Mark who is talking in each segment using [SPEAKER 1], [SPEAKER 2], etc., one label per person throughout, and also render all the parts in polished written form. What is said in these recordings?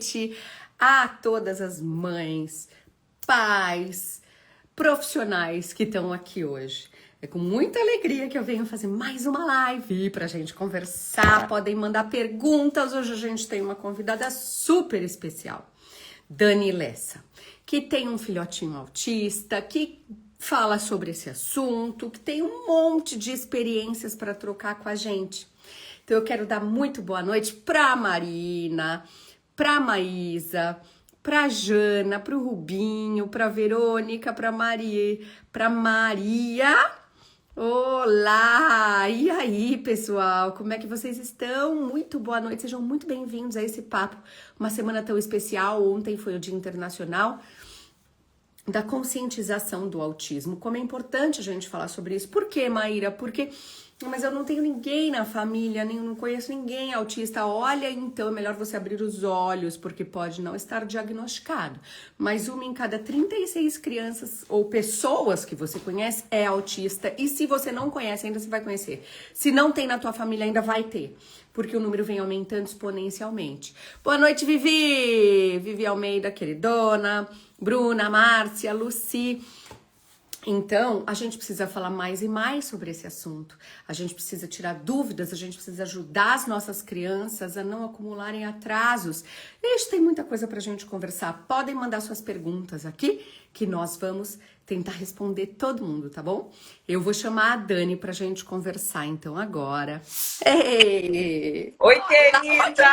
[SPEAKER 1] noite a todas as mães, pais, profissionais que estão aqui hoje. É com muita alegria que eu venho fazer mais uma live pra gente conversar. Podem mandar perguntas. Hoje a gente tem uma convidada super especial, Dani Lessa, que tem um filhotinho autista, que fala sobre esse assunto, que tem um monte de experiências para trocar com a gente. Então eu quero dar muito boa noite pra Marina, pra Maísa, pra Jana, pro Rubinho, pra Verônica, pra Maria. Olá! E aí, pessoal? Como é que vocês estão? Muito boa noite, sejam muito bem-vindos a esse papo. Uma semana tão especial, ontem foi o Dia Internacional da Conscientização do Autismo. Como é importante a gente falar sobre isso. Por quê, Maíra? Porque... Mas eu não tenho ninguém na família, nem não conheço ninguém autista. Olha, então é melhor você abrir os olhos, porque pode não estar diagnosticado. Mas uma em cada 36 crianças ou pessoas que você conhece é autista. E se você não conhece, ainda você vai conhecer. Se não tem na tua família, ainda vai ter. Porque o número vem aumentando exponencialmente. Boa noite, Vivi! Vivi Almeida, queridona. Bruna, Márcia, Luci... Então, a gente precisa falar mais e mais sobre esse assunto. A gente precisa tirar dúvidas, a gente precisa ajudar as nossas crianças a não acumularem atrasos. Isso tem muita coisa pra gente conversar. Podem mandar suas perguntas aqui, que nós vamos tentar responder todo mundo, tá bom? Eu vou chamar a Dani pra gente conversar, então, agora. Ei!
[SPEAKER 2] Oi, querida!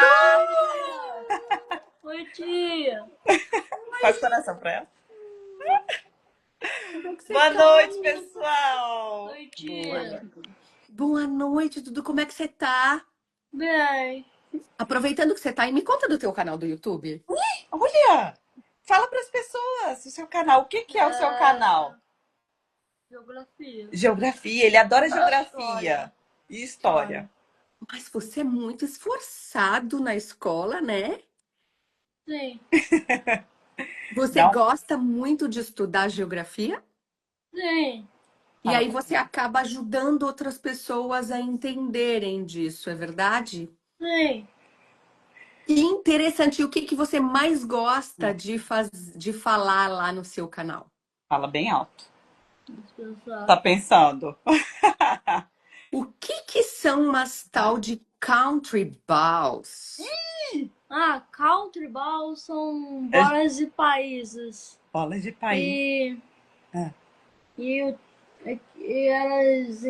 [SPEAKER 3] Oi, tia!
[SPEAKER 2] Faz coração pra ela.
[SPEAKER 1] Como é que você
[SPEAKER 2] Boa
[SPEAKER 1] tá?
[SPEAKER 2] noite, pessoal!
[SPEAKER 3] Oi, tia!
[SPEAKER 1] Boa noite, Dudu. Como é que você tá?
[SPEAKER 3] Bem,
[SPEAKER 1] Aproveitando que você tá aí, me conta do teu canal do YouTube.
[SPEAKER 2] Olha! Fala pras pessoas o seu canal. O que é o seu canal?
[SPEAKER 3] geografia.
[SPEAKER 2] Geografia. Ele adora geografia
[SPEAKER 3] História.
[SPEAKER 2] e história.
[SPEAKER 1] Mas você é muito esforçado na escola, né?
[SPEAKER 3] Sim,
[SPEAKER 1] Você
[SPEAKER 2] Não?
[SPEAKER 1] gosta muito de estudar geografia?
[SPEAKER 3] sim,
[SPEAKER 1] E
[SPEAKER 2] Fala
[SPEAKER 1] aí
[SPEAKER 2] pra
[SPEAKER 1] você acaba ajudando outras pessoas a entenderem disso, é verdade?
[SPEAKER 3] sim.
[SPEAKER 1] E interessante, o que que você mais gosta de falar lá no seu canal?
[SPEAKER 2] Fala bem alto.
[SPEAKER 3] Deixa eu pensar.
[SPEAKER 2] Tá pensando?
[SPEAKER 1] O que que são umas tal de country balls?
[SPEAKER 3] Country ball são bolas de países.
[SPEAKER 2] Bola de país.
[SPEAKER 3] E,
[SPEAKER 2] Ah.
[SPEAKER 3] e, e elas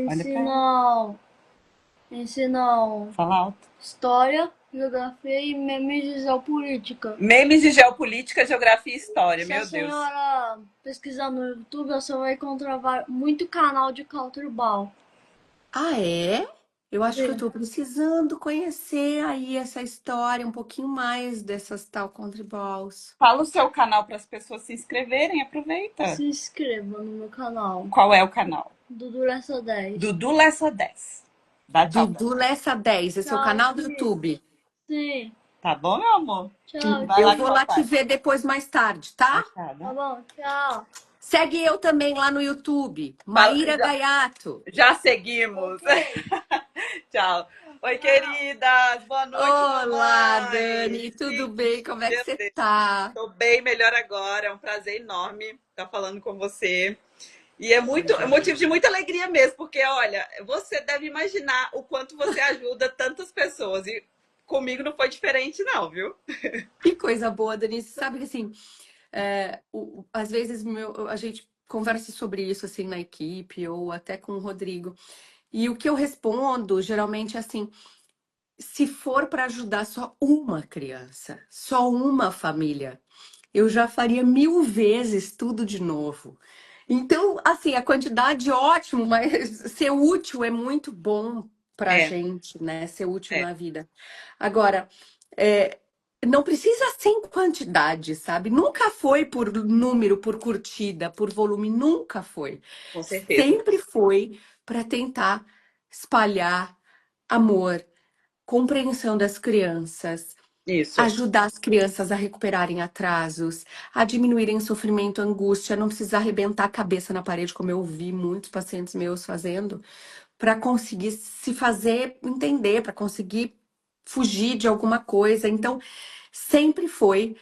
[SPEAKER 3] ensinam
[SPEAKER 2] Fala alto.
[SPEAKER 3] história, geografia e memes de geopolítica.
[SPEAKER 2] Memes de geopolítica, geografia e história.
[SPEAKER 3] Se a
[SPEAKER 2] Meu Deus.
[SPEAKER 3] senhora pesquisar no YouTube, você vai encontrar muito canal de country ball.
[SPEAKER 1] Ah, é? Eu acho que eu
[SPEAKER 3] Sim.
[SPEAKER 1] tô precisando conhecer aí essa história, um pouquinho mais dessas tal country balls.
[SPEAKER 2] Fala o seu canal para as pessoas se inscreverem. Aproveita.
[SPEAKER 3] Se inscreva no meu canal,
[SPEAKER 2] Qual é o canal?
[SPEAKER 3] Dudu Lessa 10.
[SPEAKER 2] Dudu Lessa 10. Dá tchau.
[SPEAKER 1] Dudu Lessa 10, esse é o
[SPEAKER 3] Tchau,
[SPEAKER 1] canal do
[SPEAKER 3] tia.
[SPEAKER 1] YouTube.
[SPEAKER 3] Sim.
[SPEAKER 2] Tá bom, meu amor?
[SPEAKER 3] Tchau.
[SPEAKER 2] Vai
[SPEAKER 1] Eu
[SPEAKER 2] lá
[SPEAKER 1] vou
[SPEAKER 2] com
[SPEAKER 1] lá
[SPEAKER 2] o papai.
[SPEAKER 1] te ver depois mais tarde, tá?
[SPEAKER 3] Tá
[SPEAKER 2] Tá
[SPEAKER 3] bom, tchau.
[SPEAKER 1] Segue eu também lá no YouTube, Maíra
[SPEAKER 2] já-
[SPEAKER 1] Gaiato.
[SPEAKER 2] Já seguimos. Tchau. Oi, queridas. Boa noite,
[SPEAKER 1] Olá,
[SPEAKER 2] mamãe.
[SPEAKER 1] Dani, tudo bem? Como é que
[SPEAKER 2] Meu
[SPEAKER 1] você
[SPEAKER 2] Deus.
[SPEAKER 1] tá?
[SPEAKER 2] Tô bem, melhor agora. É um prazer enorme estar falando com você. E é motivo de muita alegria mesmo, porque, olha, você deve imaginar o quanto você ajuda tantas pessoas. E comigo não foi diferente, não, viu?
[SPEAKER 1] Que coisa boa, Dani. Você sabe que assim, às vezes a gente conversa sobre isso assim na equipe ou até com o Rodrigo. E o que eu respondo geralmente é assim: se for para ajudar só uma criança, só uma família, eu já faria 1000 vezes tudo de novo. Então, assim, a quantidade ótimo, mas ser útil é muito bom pra
[SPEAKER 2] É,
[SPEAKER 1] gente, né? Ser útil
[SPEAKER 2] é.
[SPEAKER 1] na vida. Agora, é, não precisa ser em quantidade, sabe? Nunca foi por número, por curtida, por volume, nunca foi.
[SPEAKER 2] Com certeza.
[SPEAKER 1] Sempre foi para tentar espalhar amor, compreensão das crianças,
[SPEAKER 2] Isso.
[SPEAKER 1] ajudar as crianças a recuperarem atrasos, a diminuírem sofrimento, angústia, não precisar arrebentar a cabeça na parede, como eu vi muitos pacientes meus fazendo, para conseguir se fazer entender, para conseguir fugir de alguma coisa. Então, sempre foi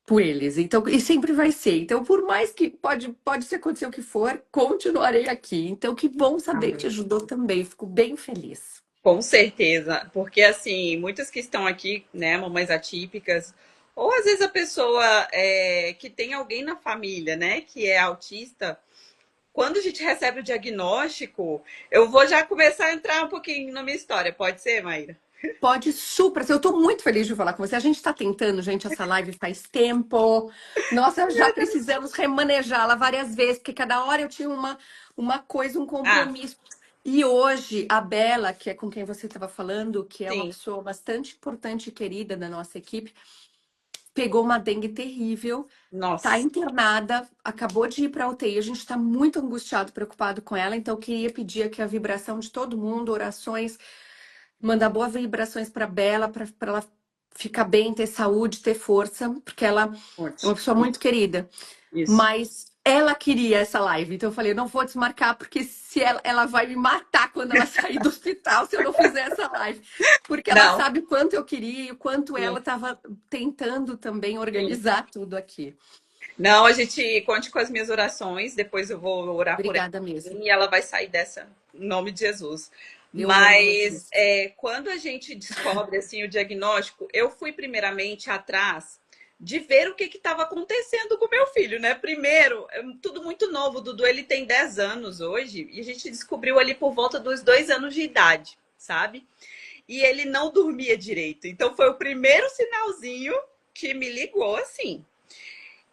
[SPEAKER 1] por eles. Então, e sempre vai ser. Então, por mais que pode ser acontecer o que for, continuarei aqui. Então, que bom saber que te ajudou também. Fico bem feliz.
[SPEAKER 2] Com certeza, porque assim, muitas que estão aqui, né, mamães atípicas, ou às vezes a pessoa que tem alguém na família, né, que é autista, quando a gente recebe o diagnóstico, eu vou já começar a entrar um pouquinho na minha história, pode ser, Maíra?
[SPEAKER 1] Pode super ser. Eu tô muito feliz de falar com você. A gente tá tentando, gente, essa live faz tempo. Nossa, já precisamos remanejá-la várias vezes, porque cada hora eu tinha uma coisa, um
[SPEAKER 2] Ah,
[SPEAKER 1] compromisso. E hoje, a Bela, que é com quem você estava falando, que é uma
[SPEAKER 2] sim,
[SPEAKER 1] pessoa bastante importante e querida da nossa equipe, pegou uma dengue terrível, tá
[SPEAKER 2] nossa,
[SPEAKER 1] internada, acabou de ir para UTI. A gente está muito angustiado, preocupado com ela, então eu queria pedir aqui a vibração de todo mundo, orações, mandar boas vibrações para Bela, para ela ficar bem, ter saúde, ter força, porque ela é uma
[SPEAKER 2] ótimo,
[SPEAKER 1] pessoa muito querida.
[SPEAKER 2] isso.
[SPEAKER 1] Mas ela queria essa live, então eu falei, não vou desmarcar, porque se ela vai me matar quando ela sair do hospital se eu não fizer essa live. Porque ela
[SPEAKER 2] Não,
[SPEAKER 1] sabe o quanto eu queria e o quanto ela
[SPEAKER 2] sim,
[SPEAKER 1] estava tentando também
[SPEAKER 2] sim.
[SPEAKER 1] organizar tudo aqui.
[SPEAKER 2] Não, a gente conte com as minhas orações, depois eu vou orar por ela
[SPEAKER 1] Obrigada mesmo.
[SPEAKER 2] e ela vai sair dessa, em nome de Jesus.
[SPEAKER 1] Eu amo
[SPEAKER 2] Mas
[SPEAKER 1] vocês.
[SPEAKER 2] quando a gente descobre assim o diagnóstico, eu fui primeiramente atrás de ver o que estava acontecendo com meu filho, né? Primeiro, é tudo muito novo. O Dudu ele tem 10 anos hoje e a gente descobriu ali por volta dos 2 anos de idade, sabe? E ele não dormia direito. Então foi o primeiro sinalzinho que me ligou assim.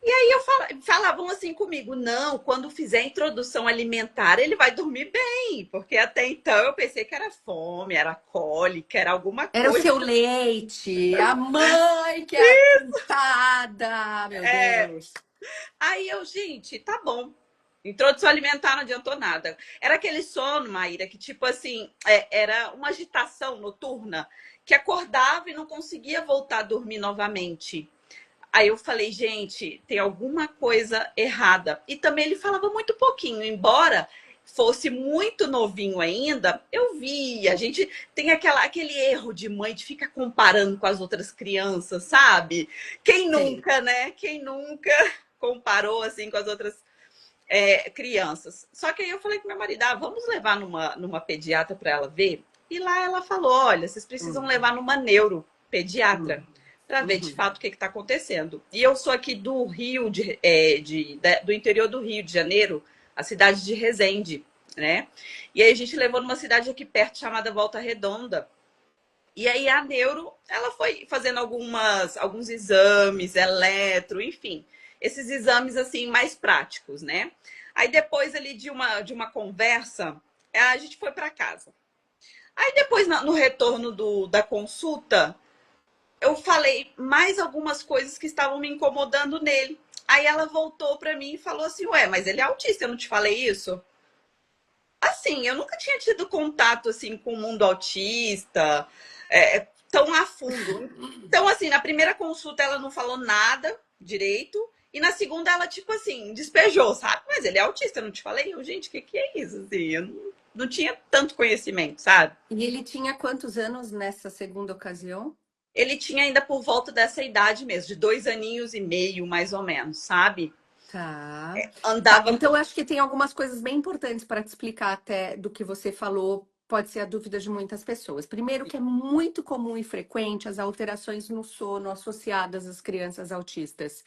[SPEAKER 2] E aí falavam assim comigo, não, quando fizer a introdução alimentar, ele vai dormir bem, porque até então eu pensei que era fome, era cólica, era alguma
[SPEAKER 1] Era o
[SPEAKER 2] coisa.
[SPEAKER 1] seu leite, a mãe que é atentada, meu Deus.
[SPEAKER 2] Aí eu, gente, tá bom. Introdução alimentar não adiantou nada. Era aquele sono, Maíra, que tipo assim, era uma agitação noturna, que acordava e não conseguia voltar a dormir novamente. Aí eu falei, gente, tem alguma coisa errada. E também ele falava muito pouquinho, embora fosse muito novinho ainda, eu vi. A gente tem aquele erro de mãe de ficar comparando com as outras crianças, sabe? Quem
[SPEAKER 1] Sei.
[SPEAKER 2] nunca, né? Quem nunca comparou assim com as outras crianças? Só que aí eu falei com meu marido, vamos levar numa pediatra para ela ver. E lá ela falou, olha, vocês precisam
[SPEAKER 1] Uhum,
[SPEAKER 2] levar numa neuropediatra
[SPEAKER 1] uhum,
[SPEAKER 2] para ver de
[SPEAKER 1] uhum.
[SPEAKER 2] fato o que está acontecendo. E eu sou aqui do Rio, do interior do Rio de Janeiro, a cidade de Resende, né? E aí a gente levou numa cidade aqui perto chamada Volta Redonda. E aí a neuro, ela foi fazendo alguns exames, eletro, enfim, esses exames assim mais práticos, né? Aí depois ali de uma conversa, a gente foi para casa. Aí depois no retorno da consulta, eu falei mais algumas coisas que estavam me incomodando nele. Aí ela voltou para mim e falou assim: Ué, mas ele é autista, eu não te falei isso? Assim, eu nunca tinha tido contato assim com o mundo autista tão a fundo. Então, assim, na primeira consulta ela não falou nada direito. E na segunda ela, tipo assim, despejou, sabe? Mas ele é autista, eu não te falei? Eu, gente, o que é isso? Assim, eu não tinha tanto conhecimento, sabe?
[SPEAKER 1] E ele tinha quantos anos nessa segunda ocasião?
[SPEAKER 2] Ele tinha ainda por volta dessa idade mesmo, de 2 aninhos e meio, mais ou menos, sabe?
[SPEAKER 1] Tá. Tá,
[SPEAKER 2] Andava.
[SPEAKER 1] então eu acho que tem algumas coisas bem importantes para te explicar até do que você falou. Pode ser a dúvida de muitas pessoas. Primeiro, que é muito comum e frequente as alterações no sono associadas às crianças autistas.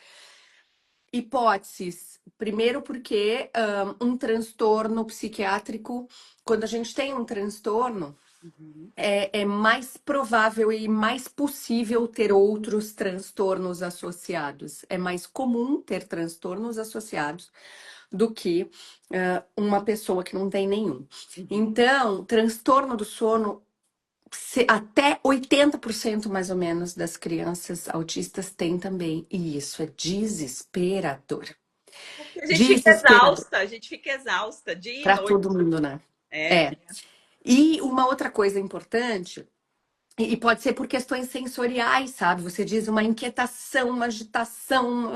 [SPEAKER 1] Hipóteses. Primeiro, porque um transtorno psiquiátrico, quando a gente tem um transtorno,
[SPEAKER 2] Uhum.
[SPEAKER 1] é mais provável e mais possível ter outros transtornos associados. É mais comum ter transtornos associados do que uma pessoa que não tem nenhum.
[SPEAKER 2] Uhum.
[SPEAKER 1] Então, transtorno do sono, até 80% mais ou menos das crianças autistas têm também. E isso é desesperador.
[SPEAKER 2] Porque
[SPEAKER 1] Desesperador
[SPEAKER 2] a gente fica exausta dia e
[SPEAKER 1] para
[SPEAKER 2] noite.
[SPEAKER 1] todo mundo, né?
[SPEAKER 2] É.
[SPEAKER 1] É. E uma outra coisa importante. E pode ser por questões sensoriais, sabe? Você diz uma inquietação, uma agitação,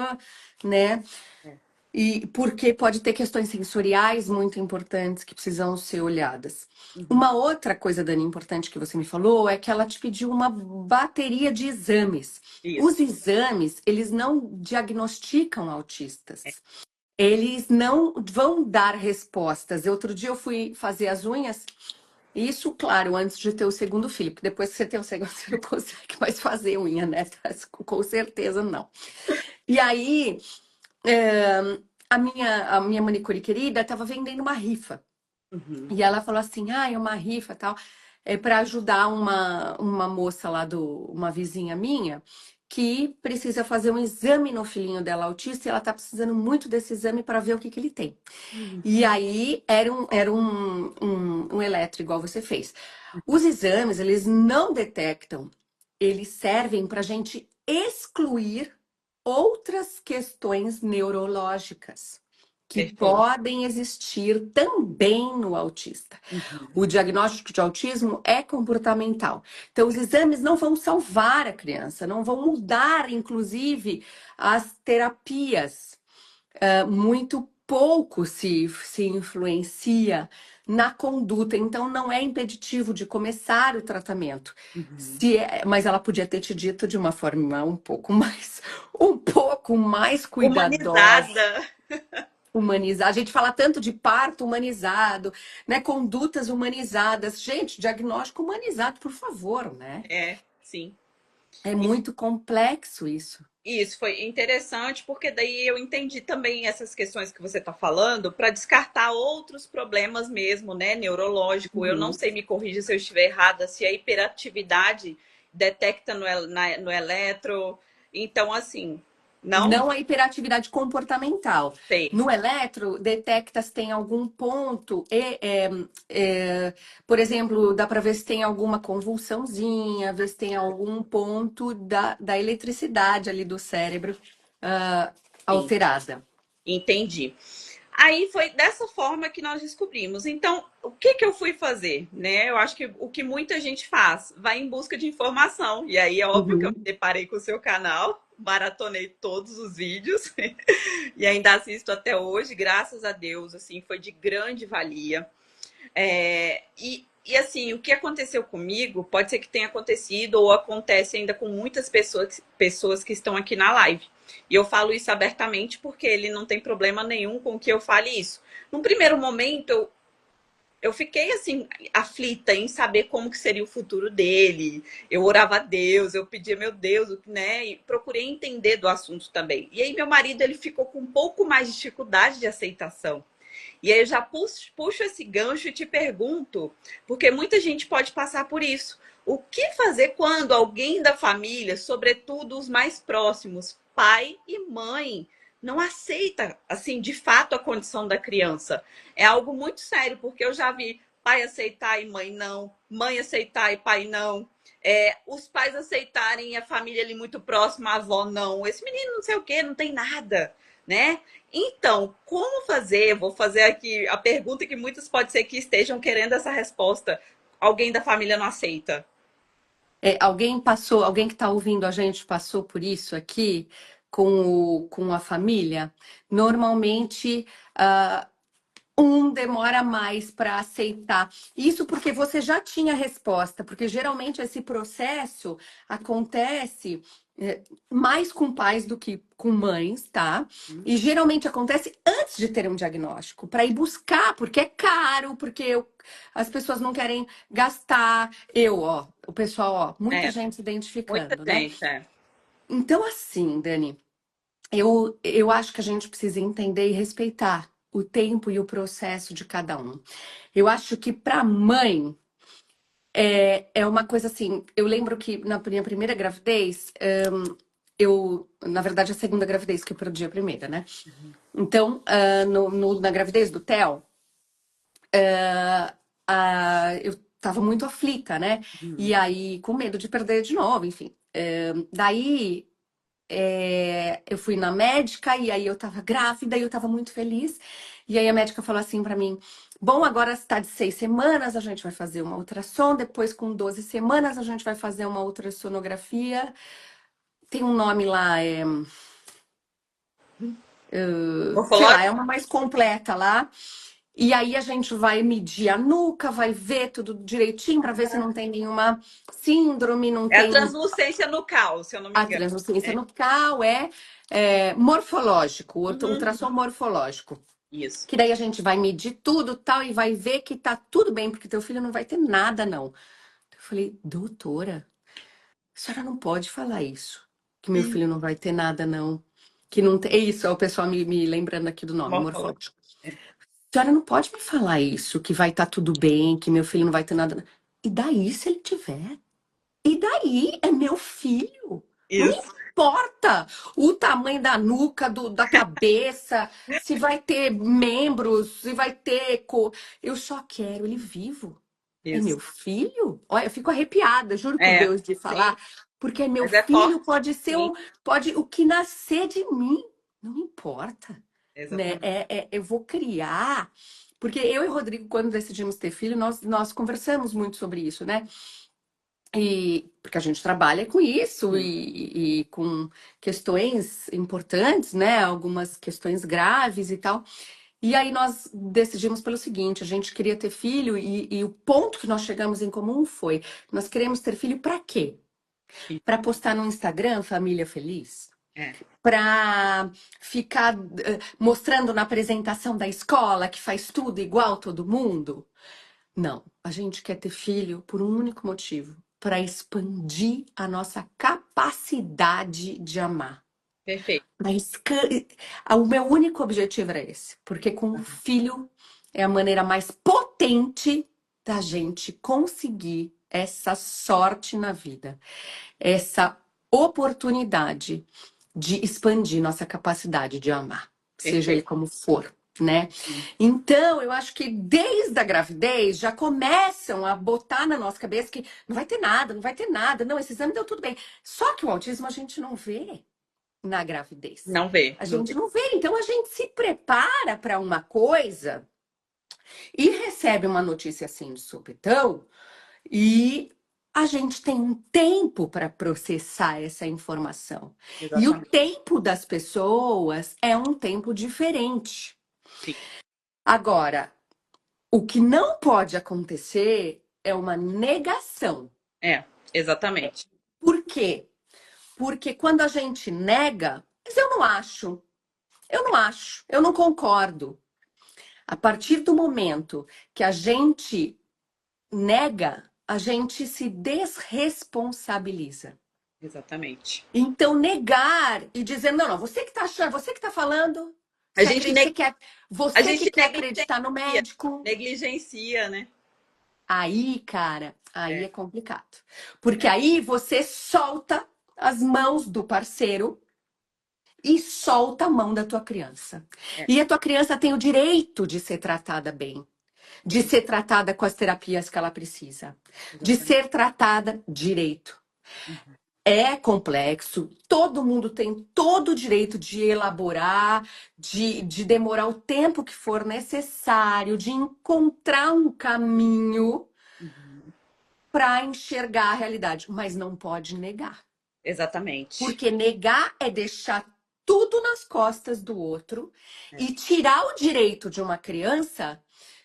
[SPEAKER 1] né?
[SPEAKER 2] É.
[SPEAKER 1] e porque pode ter questões sensoriais muito importantes que precisam ser olhadas.
[SPEAKER 2] Uhum.
[SPEAKER 1] Uma outra coisa, Dani, importante que você me falou é que ela te pediu uma bateria de exames. Os
[SPEAKER 2] Isso.
[SPEAKER 1] exames, eles não diagnosticam autistas. Eles não vão dar respostas. Outro dia eu fui fazer as unhas, isso, claro, antes de ter o segundo filho, porque depois que você tem o segundo, você não consegue mais fazer unha, né? Com certeza não. E aí, é, a minha manicure querida estava vendendo uma rifa.
[SPEAKER 2] Uhum.
[SPEAKER 1] E ela falou assim: ah, é uma rifa e tal, é para ajudar uma moça lá uma vizinha minha, que precisa fazer um exame no filhinho dela autista e ela tá precisando muito desse exame para ver o que que ele tem.
[SPEAKER 2] Uhum.
[SPEAKER 1] E aí era um eletro, igual você fez. Os exames, eles não detectam, eles servem para a gente excluir outras questões neurológicas que
[SPEAKER 2] Perfeito.
[SPEAKER 1] podem existir também no autista.
[SPEAKER 2] Uhum.
[SPEAKER 1] O diagnóstico de autismo é comportamental. Então, os exames não vão salvar a criança, não vão mudar, inclusive, as terapias. Muito pouco se influencia na conduta, então não é impeditivo de começar o tratamento.
[SPEAKER 2] Uhum.
[SPEAKER 1] Mas ela podia ter te dito de uma forma um pouco mais cuidadosa,
[SPEAKER 2] Humanizada.
[SPEAKER 1] humanizar. A gente fala tanto de parto humanizado, né? Condutas humanizadas. Gente, diagnóstico humanizado, por favor, né?
[SPEAKER 2] É, sim.
[SPEAKER 1] É muito complexo isso.
[SPEAKER 2] Isso foi interessante, porque daí eu entendi também essas questões que você está falando para descartar outros problemas mesmo, né? Neurológico. Eu não
[SPEAKER 1] Uhum.
[SPEAKER 2] sei, me corrija se eu estiver errada, se a hiperatividade detecta no eletro. Então, assim, não
[SPEAKER 1] Não a hiperatividade comportamental.
[SPEAKER 2] sei.
[SPEAKER 1] No eletro, detecta se tem algum ponto, por exemplo, dá para ver se tem alguma convulsãozinha, ver se tem algum ponto da eletricidade ali do cérebro ah,
[SPEAKER 2] Sim,
[SPEAKER 1] alterada.
[SPEAKER 2] entendi. Aí foi dessa forma que nós descobrimos. Então, o que que eu fui fazer, né? Eu acho que o que muita gente faz, vai em busca de informação. E aí é óbvio que eu me
[SPEAKER 1] Uhum.
[SPEAKER 2] deparei com o seu canal, maratonei todos os vídeos e ainda assisto até hoje, graças a Deus, assim, foi de grande valia. E assim, o que aconteceu comigo pode ser que tenha acontecido ou acontece ainda com muitas pessoas que estão aqui na live. E eu falo isso abertamente porque ele não tem problema nenhum com que eu fale isso. Num primeiro momento, eu fiquei assim, aflita em saber como que seria o futuro dele. Eu orava a Deus, eu pedia, meu Deus, né? E procurei entender do assunto também. E aí, meu marido, ele ficou com um pouco mais de dificuldade de aceitação. E aí eu já puxo esse gancho e te pergunto, porque muita gente pode passar por isso. O que fazer quando alguém da família, sobretudo os mais próximos, pai e mãe, não aceita, assim, de fato a condição da criança? É algo muito sério, porque eu já vi pai aceitar e mãe não, mãe aceitar e pai não. Os pais aceitarem e a família ali muito próxima, a avó não. Esse menino não sei o que, não tem nada, né? Então, como fazer? Vou fazer aqui a pergunta que muitos pode ser que estejam querendo essa resposta. Alguém da família não aceita.
[SPEAKER 1] Alguém que está ouvindo a gente passou por isso aqui com a família? Normalmente, um demora mais para aceitar. Isso porque você já tinha resposta, porque geralmente esse processo acontece mais com pais do que com mães, tá? E geralmente acontece antes de ter um diagnóstico, para ir buscar, porque é caro, porque as pessoas não querem gastar. O pessoal, muita
[SPEAKER 2] É,
[SPEAKER 1] gente se
[SPEAKER 2] muita
[SPEAKER 1] identificando, né?
[SPEAKER 2] gente, é.
[SPEAKER 1] Então, assim, Dani. Eu acho que a gente precisa entender e respeitar o tempo e o processo de cada um. Eu acho que para mãe é uma coisa assim. Eu lembro que na minha primeira gravidez, na verdade, a segunda gravidez que eu perdi a primeira, né? Então, na gravidez do Theo, eu tava muito aflita, né? E aí, com medo de perder de novo, enfim. Daí eu fui na médica e aí eu tava grávida e eu tava muito feliz. E aí a médica falou assim pra mim: bom, agora está de 6 semanas, a gente vai fazer uma ultrassom, depois com 12 semanas a gente vai fazer uma ultrassonografia. Tem um nome lá, sei lá, é
[SPEAKER 2] Morfológico?
[SPEAKER 1] uma mais completa lá. E aí a gente vai medir a nuca, vai ver tudo direitinho para ver se não tem nenhuma síndrome, não
[SPEAKER 2] É a
[SPEAKER 1] tem
[SPEAKER 2] translucência nucal, se eu não me
[SPEAKER 1] a
[SPEAKER 2] engano.
[SPEAKER 1] translucência
[SPEAKER 2] É.
[SPEAKER 1] nucal, morfológico,
[SPEAKER 2] Uhum.
[SPEAKER 1] ultrassom morfológico.
[SPEAKER 2] Isso.
[SPEAKER 1] Que daí a gente vai medir tudo tal e vai ver que tá tudo bem, porque teu filho não vai ter nada, não. Eu falei, doutora, a senhora não pode falar isso. Que meu
[SPEAKER 2] Sim.
[SPEAKER 1] filho não vai ter nada, não. Que não tem. É isso, é o pessoal me lembrando aqui do nome,
[SPEAKER 2] Morfológico.
[SPEAKER 1] morfológico. A senhora não pode me falar isso, que vai estar tudo bem, que meu filho não vai ter nada. E daí, se ele tiver? E daí? É meu filho. Não
[SPEAKER 2] Isso.
[SPEAKER 1] importa o tamanho da nuca, da cabeça, se vai ter membros, se vai ter cor. Eu só quero ele vivo. É
[SPEAKER 2] Isso.
[SPEAKER 1] meu filho? Olha, eu fico arrepiada, juro por
[SPEAKER 2] É.
[SPEAKER 1] Deus, de
[SPEAKER 2] Sim.
[SPEAKER 1] falar, porque é meu
[SPEAKER 2] Mas é
[SPEAKER 1] filho,
[SPEAKER 2] forte.
[SPEAKER 1] pode ser
[SPEAKER 2] Sim.
[SPEAKER 1] pode o que nascer de mim, não importa, né?
[SPEAKER 2] Exatamente.
[SPEAKER 1] Eu vou criar, porque eu e o Rodrigo, quando decidimos ter filho, nós conversamos muito sobre isso, né? E porque a gente trabalha com isso
[SPEAKER 2] Sim.
[SPEAKER 1] e com questões importantes, né? Algumas questões graves e tal. E aí nós decidimos pelo seguinte: a gente queria ter filho e o ponto que nós chegamos em comum foi: nós queremos ter filho para quê? Para postar no Instagram família feliz?
[SPEAKER 2] É.
[SPEAKER 1] Para ficar mostrando na apresentação da escola que faz tudo igual todo mundo? Não, a gente quer ter filho por um único motivo: para expandir a nossa capacidade de amar.
[SPEAKER 2] Perfeito.
[SPEAKER 1] Mas o meu único objetivo era esse, porque com o filho é a maneira mais potente da gente conseguir essa sorte na vida, essa oportunidade de expandir nossa capacidade de amar, seja ele
[SPEAKER 2] Perfeito.
[SPEAKER 1] como for, né?
[SPEAKER 2] Sim.
[SPEAKER 1] Então, eu acho que desde a gravidez já começam a botar na nossa cabeça que não vai ter nada, não vai ter nada, não, esse exame deu tudo bem. Só que o autismo a gente não vê na gravidez.
[SPEAKER 2] Não vê.
[SPEAKER 1] A
[SPEAKER 2] Não
[SPEAKER 1] gente
[SPEAKER 2] vê.
[SPEAKER 1] não vê, então a gente se prepara para uma coisa e recebe uma notícia assim de supetão e a gente tem um tempo para processar essa informação. E o
[SPEAKER 2] Exatamente.
[SPEAKER 1] tempo das pessoas é um tempo diferente.
[SPEAKER 2] Sim.
[SPEAKER 1] Agora, o que não pode acontecer é uma negação.
[SPEAKER 2] É. Exatamente.
[SPEAKER 1] Por quê? Porque quando a gente nega, mas eu não concordo. A partir do momento que a gente nega, a gente se desresponsabiliza.
[SPEAKER 2] Exatamente.
[SPEAKER 1] Então, negar e dizer, não, não, você que tá achando, você que tá falando,
[SPEAKER 2] A
[SPEAKER 1] você
[SPEAKER 2] gente,
[SPEAKER 1] acredita,
[SPEAKER 2] a
[SPEAKER 1] você que
[SPEAKER 2] gente
[SPEAKER 1] quer acreditar no médico.
[SPEAKER 2] negligencia, né?
[SPEAKER 1] Aí, cara, aí
[SPEAKER 2] É.
[SPEAKER 1] é complicado. Porque aí você solta as mãos do parceiro e solta a mão da tua criança.
[SPEAKER 2] É.
[SPEAKER 1] E a tua criança tem o direito de ser tratada bem, de
[SPEAKER 2] Sim.
[SPEAKER 1] ser tratada com as terapias que ela precisa, de
[SPEAKER 2] Exatamente.
[SPEAKER 1] ser tratada direito.
[SPEAKER 2] Uhum.
[SPEAKER 1] É complexo, todo mundo tem todo o direito de elaborar, de demorar o tempo que for necessário, de encontrar um caminho
[SPEAKER 2] Uhum.
[SPEAKER 1] para enxergar a realidade, mas não pode negar.
[SPEAKER 2] Exatamente.
[SPEAKER 1] Porque negar é deixar tudo nas costas do outro
[SPEAKER 2] É.
[SPEAKER 1] e tirar o direito de uma criança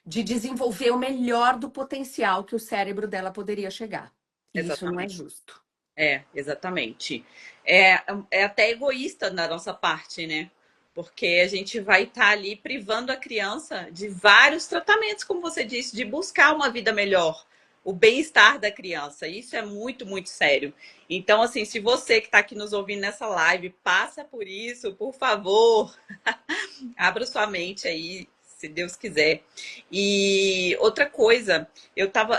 [SPEAKER 1] de desenvolver o melhor do potencial que o cérebro dela poderia chegar. E isso não é
[SPEAKER 2] Exatamente.
[SPEAKER 1] justo.
[SPEAKER 2] É, exatamente. É, é até egoísta da nossa parte, né? Porque a gente vai estar ali privando a criança de vários tratamentos, como você disse, de buscar uma vida melhor, o bem-estar da criança. Isso é muito, muito sério. Então, assim, se você que está aqui nos ouvindo nessa live passa por isso, por favor, abra sua mente aí, se Deus quiser. E outra coisa,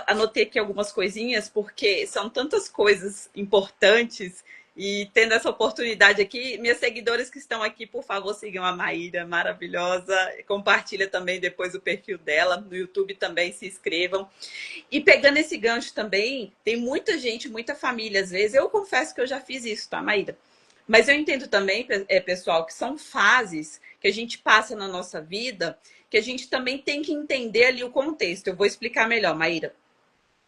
[SPEAKER 2] anotei aqui algumas coisinhas, porque são tantas coisas importantes. E tendo essa oportunidade aqui, minhas seguidoras que estão aqui, por favor, sigam a Maíra, maravilhosa. Compartilha também depois o perfil dela. No YouTube também se inscrevam. E pegando esse gancho também, tem muita gente, muita família, às vezes. Eu confesso que eu já fiz isso, tá, Maíra? Mas eu entendo também, pessoal, que são fases que a gente passa na nossa vida, que a gente também tem que entender ali o contexto. Eu vou explicar melhor, Maíra.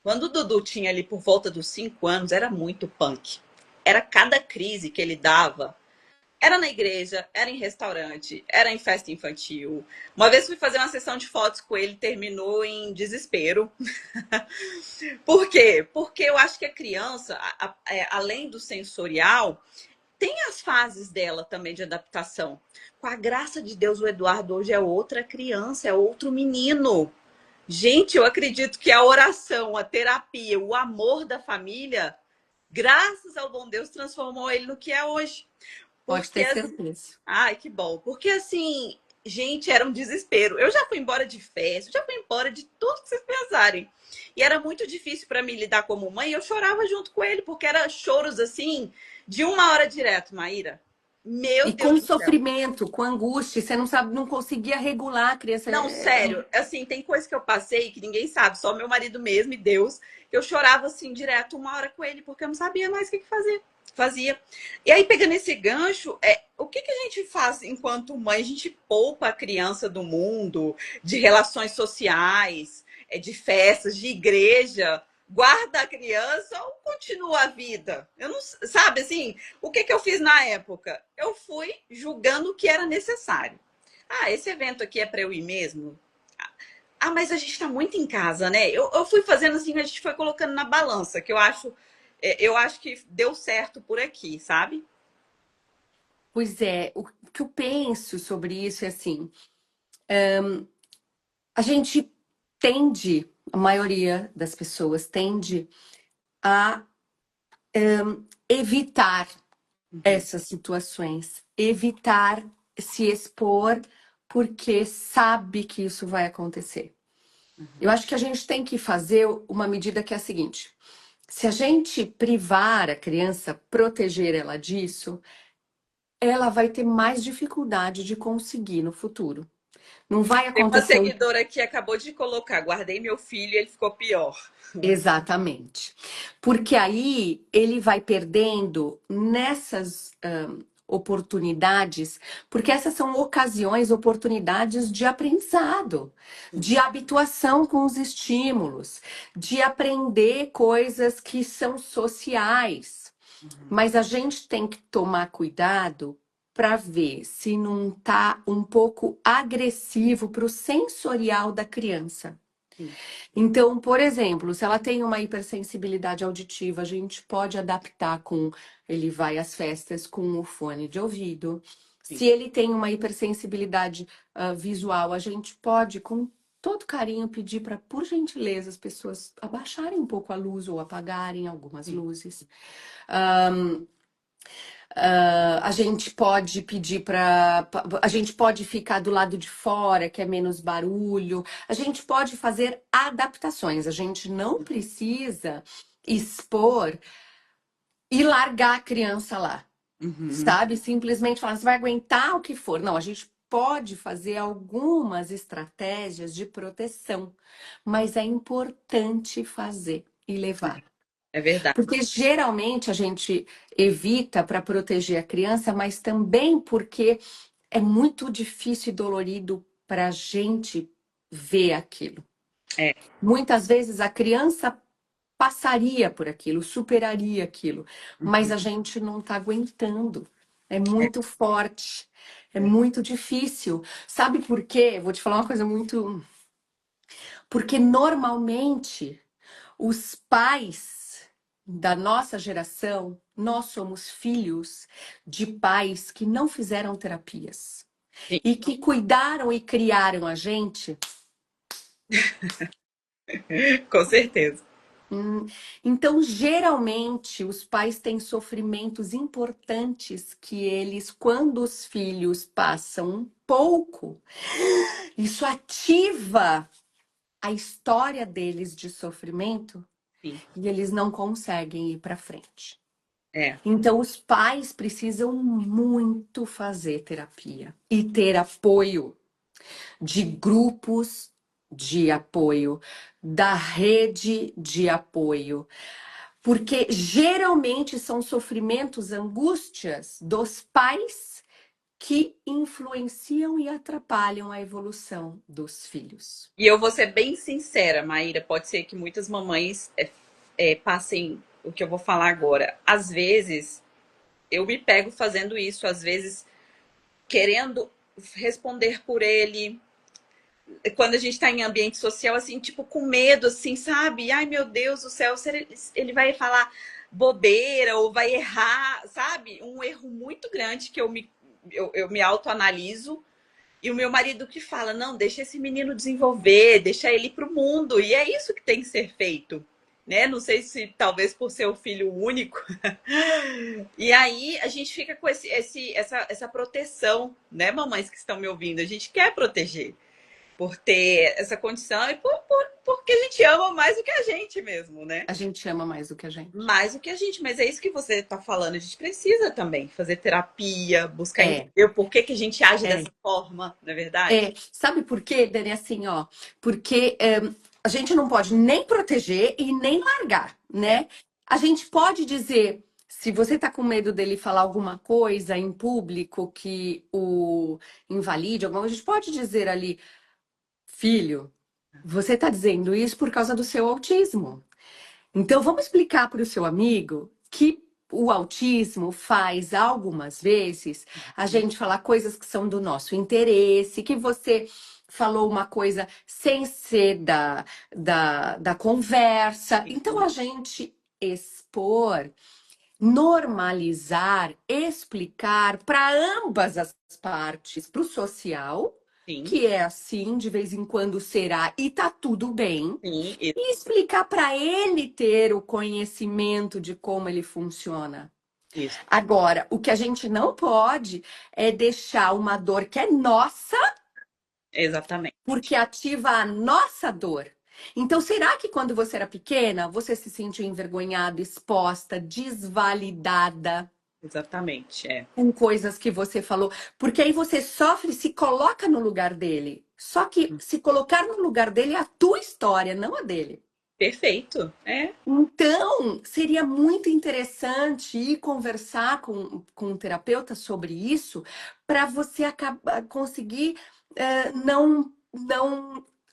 [SPEAKER 2] Quando o Dudu tinha ali por volta dos 5 anos, era muito punk. Era cada crise que ele dava. Era na igreja, era em restaurante, era em festa infantil. Uma vez fui fazer uma sessão de fotos com ele, terminou em desespero. Por quê? Porque eu acho que a criança, além do sensorial, tem as fases dela também de adaptação. Com a graça de Deus, o Eduardo hoje é outra criança, é outro menino. Gente, eu acredito que a oração, a terapia, o amor da família, graças ao bom Deus, transformou ele no que é hoje.
[SPEAKER 1] Pode
[SPEAKER 2] Porque
[SPEAKER 1] ter certeza.
[SPEAKER 2] ai, que bom. Porque assim, gente, era um desespero. Eu já fui embora de festa, eu já fui embora de tudo que vocês pensarem. E era muito difícil para mim lidar como mãe. Eu chorava junto com ele, porque era choros assim, de 1 hora direto, Maíra. Meu
[SPEAKER 1] E
[SPEAKER 2] Deus
[SPEAKER 1] com
[SPEAKER 2] do céu.
[SPEAKER 1] sofrimento, com angústia, você não sabe, não conseguia regular a criança.
[SPEAKER 2] Não, sério, assim, tem coisa que eu passei que ninguém sabe, só meu marido mesmo e Deus, que eu chorava assim direto 1 hora com ele, porque eu não sabia mais o que fazer. Fazia. E aí, pegando esse gancho, o que a gente faz enquanto mãe? A gente poupa a criança do mundo, de relações sociais, de festas, de igreja, guarda a criança ou continua a vida? Eu não, sabe assim, o que eu fiz na época? Eu fui julgando o que era necessário. Ah, esse evento aqui é para eu ir mesmo? Ah, mas a gente está muito em casa, né? Eu fui fazendo assim, a gente foi colocando na balança, que eu acho que deu certo por aqui, sabe?
[SPEAKER 1] Pois é, o que eu penso sobre isso é assim, a gente tende, a maioria das pessoas tende a evitar
[SPEAKER 2] Uhum.
[SPEAKER 1] essas situações, evitar se expor porque sabe que isso vai acontecer. Eu acho que a gente tem que fazer uma medida que é a seguinte: se a gente privar a criança, proteger ela disso, ela vai ter mais dificuldade de conseguir no futuro. Não vai
[SPEAKER 2] Tem uma
[SPEAKER 1] acontecer
[SPEAKER 2] seguidora que acabou de colocar, guardei meu filho e ele ficou pior.
[SPEAKER 1] exatamente. Porque aí ele vai perdendo nessas oportunidades, porque essas são ocasiões, oportunidades de aprendizado, de habituação com os estímulos, de aprender coisas que são sociais. Mas a gente tem que tomar cuidado para ver se não tá um pouco agressivo para o sensorial da criança.
[SPEAKER 2] Sim,
[SPEAKER 1] Então, por exemplo, se ela tem uma hipersensibilidade auditiva, a gente pode adaptar com ele vai às festas com o fone de ouvido.
[SPEAKER 2] sim.
[SPEAKER 1] Se ele tem uma hipersensibilidade visual, a gente pode, com todo carinho, pedir para, por gentileza, as pessoas abaixarem um pouco a luz ou apagarem algumas
[SPEAKER 2] Sim.
[SPEAKER 1] luzes. A gente pode pedir para. A gente pode ficar do lado de fora, que é menos barulho. A gente pode fazer adaptações. A gente não precisa expor e largar a criança lá,
[SPEAKER 2] Uhum.
[SPEAKER 1] sabe? Simplesmente falar, você vai aguentar o que for. Não, a gente pode fazer algumas estratégias de proteção, mas é importante fazer e levar.
[SPEAKER 2] É verdade.
[SPEAKER 1] Porque geralmente a gente evita para proteger a criança, mas também porque é muito difícil e dolorido para a gente ver aquilo.
[SPEAKER 2] É.
[SPEAKER 1] Muitas vezes a criança passaria por aquilo, superaria aquilo, mas
[SPEAKER 2] Uhum.
[SPEAKER 1] a gente não está aguentando. É muito forte, é muito difícil. Sabe por quê? Vou te falar uma coisa muito. Porque normalmente os pais da nossa geração, nós somos filhos de pais que não fizeram terapias
[SPEAKER 2] Sim,
[SPEAKER 1] e que cuidaram e criaram a gente.
[SPEAKER 2] com certeza.
[SPEAKER 1] Então, geralmente, os pais têm sofrimentos importantes que eles, quando os filhos passam um pouco, isso ativa a história deles de sofrimento
[SPEAKER 2] Sim.
[SPEAKER 1] e eles não conseguem ir para frente.
[SPEAKER 2] É.
[SPEAKER 1] Então, os pais precisam muito fazer terapia e ter apoio de grupos de apoio, da rede de apoio, porque geralmente são sofrimentos, angústias dos pais que influenciam e atrapalham a evolução dos filhos.
[SPEAKER 2] E eu vou ser bem sincera, Maíra, pode ser que muitas mamães passem o que eu vou falar agora. Às vezes, eu me pego fazendo isso, às vezes, querendo responder por ele. Quando a gente está em ambiente social, assim, tipo, com medo, assim, sabe? Ai, meu Deus do céu, ele vai falar bobeira ou vai errar, sabe? Um erro muito grande que eu me autoanaliso. E o meu marido que fala, não, deixa esse menino desenvolver, deixa ele para o mundo. E é isso que tem que ser feito. Né? Não sei se talvez por ser o filho único. E aí a gente fica com essa proteção, né, mamães que estão me ouvindo? A gente quer proteger por ter essa condição e porque a gente ama mais do que a gente mesmo, né?
[SPEAKER 1] A gente ama mais do que a gente.
[SPEAKER 2] Mais do que a gente, mas é isso que você está falando. A gente precisa também fazer terapia, buscar
[SPEAKER 1] É,
[SPEAKER 2] entender o porquê que a gente age
[SPEAKER 1] é.
[SPEAKER 2] dessa forma, não é verdade?
[SPEAKER 1] Sabe por quê, Dani? Assim, ó, porque a gente não pode nem proteger e nem largar,
[SPEAKER 2] É,
[SPEAKER 1] né? A gente pode dizer, se você tá com medo dele falar alguma coisa em público que o invalide, alguma coisa, a gente pode dizer ali, filho, você tá dizendo isso por causa do seu autismo. Então, vamos explicar para o seu amigo que o autismo faz algumas vezes a gente falar coisas que são do nosso interesse, que você falou uma coisa sem ser da conversa. Então, a gente expor, normalizar, explicar para ambas as partes, para o social,
[SPEAKER 2] sim,
[SPEAKER 1] que é assim, de vez em quando será, e tá tudo bem.
[SPEAKER 2] sim,
[SPEAKER 1] E explicar para ele ter o conhecimento de como ele funciona.
[SPEAKER 2] isso,
[SPEAKER 1] Agora, o que a gente não pode é deixar uma dor que é nossa,
[SPEAKER 2] exatamente,
[SPEAKER 1] porque ativa a nossa dor. Então, será que quando você era pequena, você se sentiu envergonhada, exposta, desvalidada
[SPEAKER 2] exatamente, é.
[SPEAKER 1] com coisas que você falou? Porque aí você sofre e se coloca no lugar dele. Só que se colocar no lugar dele é a tua história, não a dele.
[SPEAKER 2] Perfeito, é,
[SPEAKER 1] Então, seria muito interessante ir conversar com um terapeuta sobre isso, para você conseguir não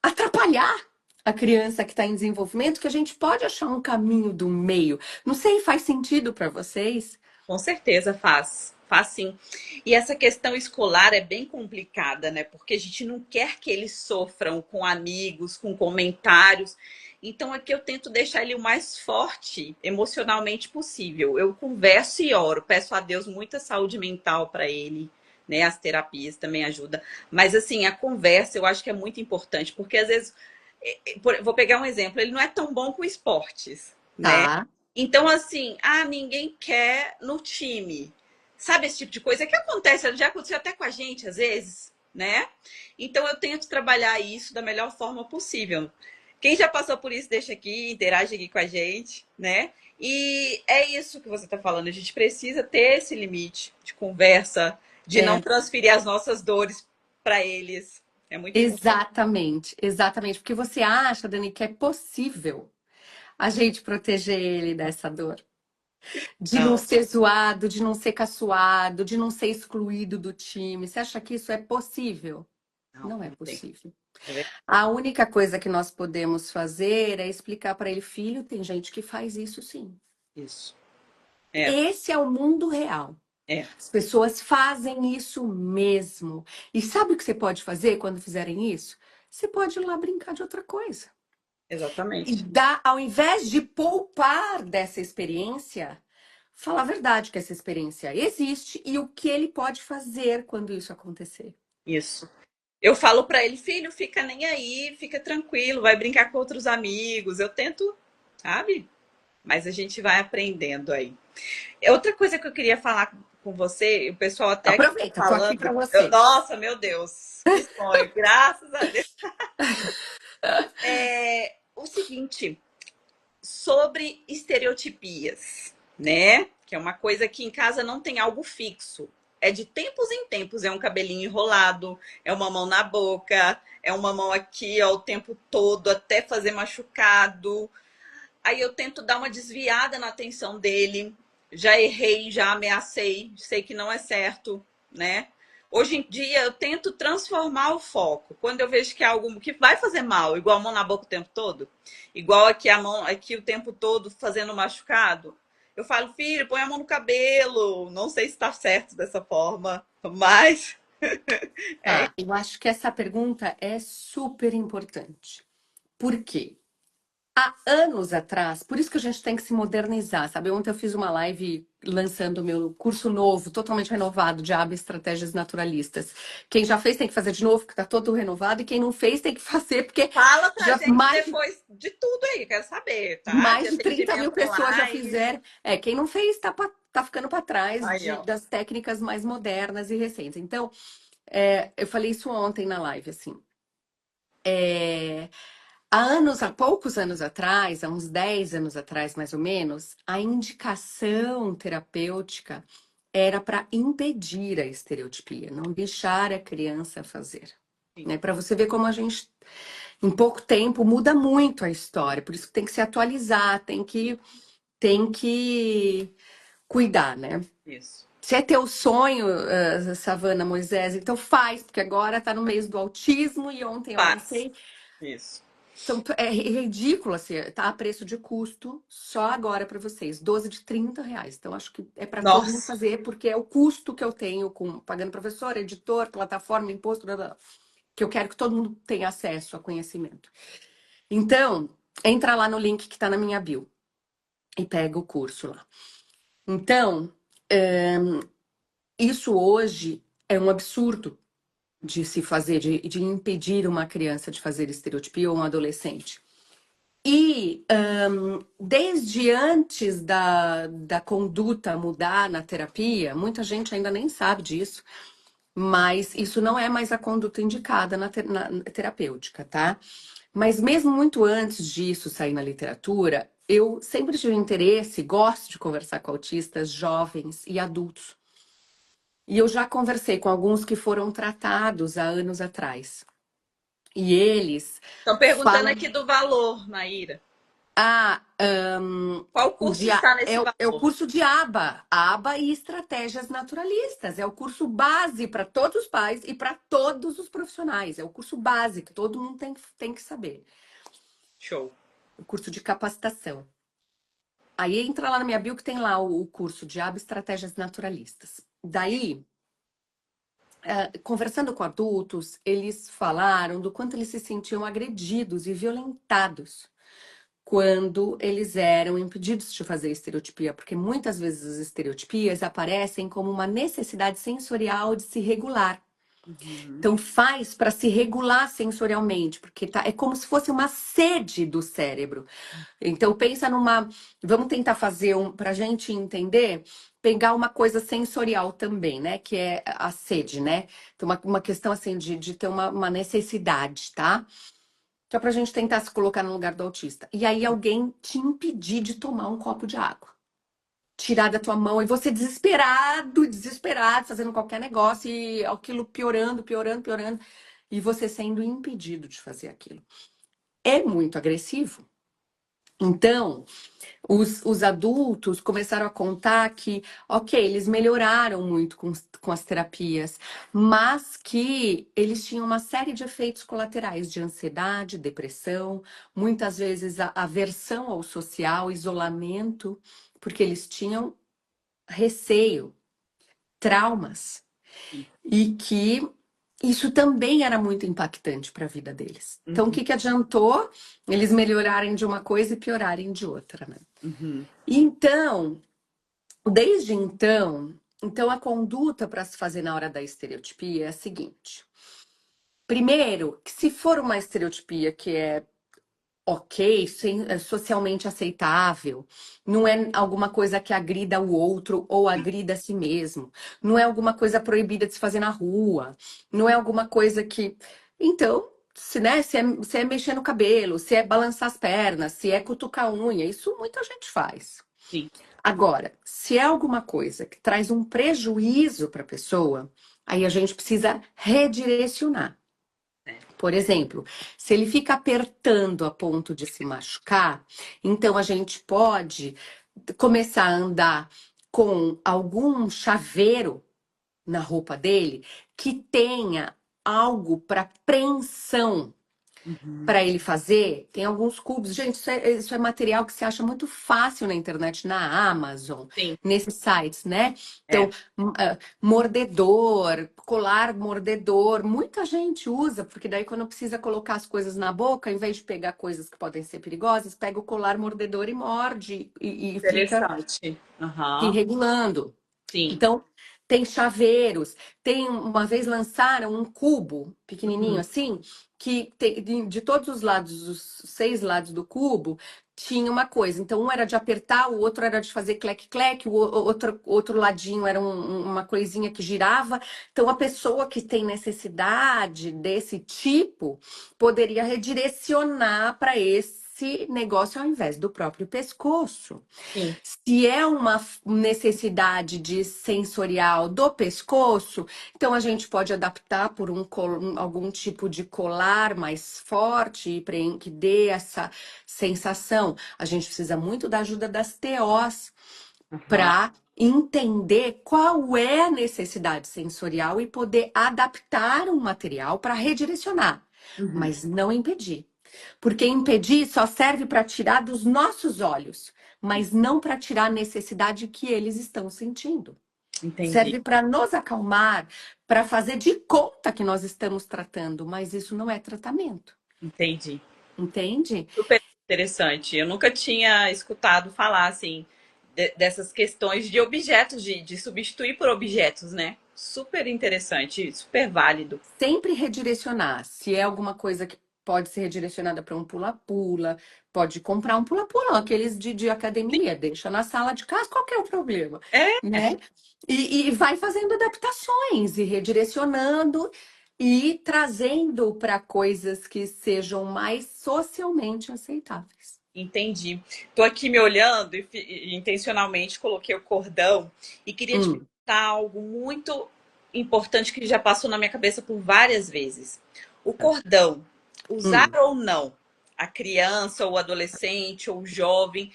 [SPEAKER 1] atrapalhar a criança que está em desenvolvimento, que a gente pode achar um caminho do meio. Não sei, faz sentido para vocês?
[SPEAKER 2] com certeza faz. Faz sim. E essa questão escolar é bem complicada, né? Porque a gente não quer que eles sofram com amigos, com comentários. Então, aqui eu tento deixar ele o mais forte emocionalmente possível. Eu converso e oro, peço a Deus muita saúde mental para ele, né? As terapias também ajudam. Mas, assim, a conversa eu acho que é muito importante, porque às vezes, vou pegar um exemplo, ele não é tão bom com esportes, né?
[SPEAKER 1] Tá.
[SPEAKER 2] Então, assim, ninguém quer no time. Sabe esse tipo de coisa que acontece, já aconteceu até com a gente às vezes, né? Então eu tento trabalhar isso da melhor forma possível. Quem já passou por isso, deixa aqui, interage aqui com a gente, né? E é isso que você está falando. A gente precisa ter esse limite de conversa, de não
[SPEAKER 1] É,
[SPEAKER 2] transferir as nossas dores para eles. É muito importante.
[SPEAKER 1] exatamente, exatamente. Porque você acha, Dani, que é possível a gente proteger ele dessa dor? De não
[SPEAKER 2] Não,
[SPEAKER 1] ser zoado, de não ser caçoado, de não ser excluído do time. Você acha que isso é possível?
[SPEAKER 2] não,
[SPEAKER 1] Não é
[SPEAKER 2] não tem.
[SPEAKER 1] possível.
[SPEAKER 2] É verdade.
[SPEAKER 1] A única coisa que nós podemos fazer é explicar para ele, filho, tem gente que faz isso sim.
[SPEAKER 2] Isso. É,
[SPEAKER 1] Esse é o mundo real.
[SPEAKER 2] é,
[SPEAKER 1] As pessoas fazem isso mesmo. E sabe o que você pode fazer quando fizerem isso? Você pode ir lá brincar de outra coisa. E
[SPEAKER 2] exatamente.
[SPEAKER 1] dar, ao invés de poupar dessa experiência, falar a verdade que essa experiência existe e o que ele pode fazer quando isso acontecer.
[SPEAKER 2] Isso. Eu falo para ele, filho, fica nem aí, fica tranquilo, vai brincar com outros amigos. Eu tento, sabe? Mas a gente vai aprendendo aí. Outra coisa que eu queria falar com você, o pessoal até aqui tá
[SPEAKER 1] Aproveita, tô aqui
[SPEAKER 2] falando.
[SPEAKER 1] para você.
[SPEAKER 2] Nossa, meu Deus, que sonho, graças a Deus. É o seguinte, sobre estereotipias, né? Que é uma coisa que em casa não tem algo fixo. É de tempos em tempos, é um cabelinho enrolado, é uma mão na boca, é uma mão aqui ó, o tempo todo, até fazer machucado. Aí eu tento dar uma desviada na atenção dele. Já errei, já ameacei, sei que não é certo, né? Hoje em dia eu tento transformar o foco. Quando eu vejo que é algo que vai fazer mal, igual a mão na boca o tempo todo, igual aqui a mão aqui o tempo todo fazendo machucado, eu falo, filho, põe a mão no cabelo. Não sei se está certo dessa forma, mas
[SPEAKER 1] Tá, eu acho que essa pergunta é super importante. Por quê? Há anos atrás, por isso que a gente tem que se modernizar, sabe? Ontem eu fiz uma live lançando o meu curso novo, totalmente renovado, de ABA Estratégias Naturalistas. Quem já fez tem que fazer de novo, porque está todo renovado, e quem não fez tem que fazer, porque
[SPEAKER 2] fala pra
[SPEAKER 1] já
[SPEAKER 2] gente depois de tudo aí, quero saber, tá? De
[SPEAKER 1] mais de 30 mil
[SPEAKER 2] atendimento
[SPEAKER 1] pessoas já
[SPEAKER 2] online.
[SPEAKER 1] fizeram. É, quem não fez tá ficando para trás
[SPEAKER 2] Aí, ó.
[SPEAKER 1] das técnicas mais modernas e recentes. Então, eu falei isso ontem na live, assim. Há poucos anos atrás, há uns 10 anos atrás, mais ou menos, a indicação terapêutica era para impedir a estereotipia, não deixar a criança fazer.
[SPEAKER 2] Sim.
[SPEAKER 1] Né? Para você ver como a gente, em pouco tempo, muda muito a história. Por isso que tem que se atualizar, tem que cuidar, né?
[SPEAKER 2] Isso.
[SPEAKER 1] Se é teu sonho, Savana Moisés, então faz, porque agora tá no mês do autismo e ontem eu
[SPEAKER 2] Paz.
[SPEAKER 1] lancei.
[SPEAKER 2] Isso.
[SPEAKER 1] É ridículo, assim, tá a preço de custo só agora para vocês, 12 de R$ 30. Então, acho que é para todo mundo
[SPEAKER 2] Nossa.
[SPEAKER 1] fazer, porque é o custo que eu tenho com pagando professor, editor, plataforma, imposto, blá, blá, blá, que eu quero que todo mundo tenha acesso a conhecimento. Então, entra lá no link que tá na minha bio e pega o curso lá. Então, isso hoje é um absurdo de se fazer, de impedir uma criança de fazer estereotipia ou um adolescente. E desde antes da conduta mudar na terapia, muita gente ainda nem sabe disso, mas isso não é mais a conduta indicada na terapêutica, tá? Mas mesmo muito antes disso sair na literatura, eu sempre tive interesse, gosto de conversar com autistas jovens e adultos. E eu já conversei com alguns que foram tratados há anos atrás. E eles
[SPEAKER 2] Estão perguntando
[SPEAKER 1] falam.
[SPEAKER 2] aqui do valor, Maíra.
[SPEAKER 1] Ah,
[SPEAKER 2] Qual curso está nesse
[SPEAKER 1] é o
[SPEAKER 2] valor?
[SPEAKER 1] curso de ABA e Estratégias Naturalistas. É o curso base para todos os pais e para todos os profissionais. É o curso base que todo mundo tem que saber.
[SPEAKER 2] Show.
[SPEAKER 1] O curso de capacitação. Aí entra lá na minha bio que tem lá o curso de ABA e Estratégias Naturalistas. Daí, conversando com adultos, eles falaram do quanto eles se sentiam agredidos e violentados quando eles eram impedidos de fazer estereotipia, porque muitas vezes as estereotipias aparecem como uma necessidade sensorial de se regular. Então faz para se regular sensorialmente, porque é como se fosse uma sede do cérebro. Então pensa vamos tentar fazer para a gente entender, pegar uma coisa sensorial também, né? Que é a sede, né? Então uma questão assim de ter uma necessidade, tá? Só pra gente tentar se colocar no lugar do autista. E aí alguém te impedir de tomar um copo de água. Tirar da tua mão e você desesperado, fazendo qualquer negócio e aquilo piorando, piorando, piorando. E você sendo impedido de fazer aquilo. É muito agressivo. Então, os adultos começaram a contar que, ok, eles melhoraram muito com as terapias, mas que eles tinham uma série de efeitos colaterais de ansiedade, depressão, muitas vezes aversão ao social, isolamento, porque eles tinham receio, traumas, e que isso também era muito impactante para a vida deles. Então, o que adiantou eles melhorarem de uma coisa e piorarem de outra, né? Então, desde então a conduta para se fazer na hora da estereotipia é a seguinte. Primeiro, que se for uma estereotipia que é ok, socialmente aceitável, não é alguma coisa que agrida o outro ou agrida a si mesmo, não é alguma coisa proibida de se fazer na rua, não é alguma coisa que. Então, se é mexer no cabelo, se é balançar as pernas, se é cutucar a unha, isso muita gente faz.
[SPEAKER 2] Sim.
[SPEAKER 1] Agora, se é alguma coisa que traz um prejuízo para a pessoa, aí a gente precisa redirecionar. Por exemplo, se ele fica apertando a ponto de se machucar, então a gente pode começar a andar com algum chaveiro na roupa dele que tenha algo para preensão.
[SPEAKER 2] Uhum.
[SPEAKER 1] para ele fazer, tem alguns cubos. Gente, isso é material que se acha muito fácil na internet, na Amazon,
[SPEAKER 2] Sim,
[SPEAKER 1] nesses sites, né? Então,
[SPEAKER 2] é.
[SPEAKER 1] mordedor, colar mordedor, muita gente usa, porque daí quando precisa colocar as coisas na boca, em vez de pegar coisas que podem ser perigosas, pega o colar mordedor e morde e fica
[SPEAKER 2] Interessante.
[SPEAKER 1] se
[SPEAKER 2] Aham.
[SPEAKER 1] regulando.
[SPEAKER 2] Sim.
[SPEAKER 1] Então, tem chaveiros. Tem, uma vez lançaram um cubo pequenininho
[SPEAKER 2] Uhum.
[SPEAKER 1] assim, que tem, de todos os lados, os 6 lados do cubo, tinha uma coisa. Então, um era de apertar, o outro era de fazer clec-clec, outro ladinho era uma coisinha que girava. Então, a pessoa que tem necessidade desse tipo poderia redirecionar para esse negócio ao invés do próprio pescoço.
[SPEAKER 2] Sim.
[SPEAKER 1] Se é uma necessidade de sensorial do pescoço, então a gente pode adaptar por algum tipo de colar mais forte que dê essa sensação. A gente precisa muito da ajuda das TOs
[SPEAKER 2] Aham.
[SPEAKER 1] para entender qual é a necessidade sensorial e poder adaptar um material para redirecionar,
[SPEAKER 2] Uhum.
[SPEAKER 1] mas não impedir. Porque impedir só serve para tirar dos nossos olhos, mas não para tirar a necessidade que eles estão sentindo.
[SPEAKER 2] Entendi,
[SPEAKER 1] Serve para nos acalmar, para fazer de conta que nós estamos tratando, mas isso não é tratamento.
[SPEAKER 2] entendi.
[SPEAKER 1] Entende?
[SPEAKER 2] Super interessante. Eu nunca tinha escutado falar assim dessas questões de objetos, de substituir por objetos, né? Super interessante, super válido.
[SPEAKER 1] Sempre redirecionar. Se é alguma coisa que pode ser redirecionada para um pula-pula, pode comprar um pula-pula, aqueles de academia, deixa na sala de casa, qual que é o problema,
[SPEAKER 2] É,
[SPEAKER 1] né? E vai fazendo adaptações e redirecionando e trazendo para coisas que sejam mais socialmente aceitáveis.
[SPEAKER 2] entendi. Tô aqui me olhando e intencionalmente coloquei o cordão e queria te
[SPEAKER 1] Hum,
[SPEAKER 2] perguntar algo muito importante que já passou na minha cabeça por várias vezes. O
[SPEAKER 1] tá.
[SPEAKER 2] cordão, usar
[SPEAKER 1] Hum.
[SPEAKER 2] ou não, a criança ou o adolescente ou o jovem,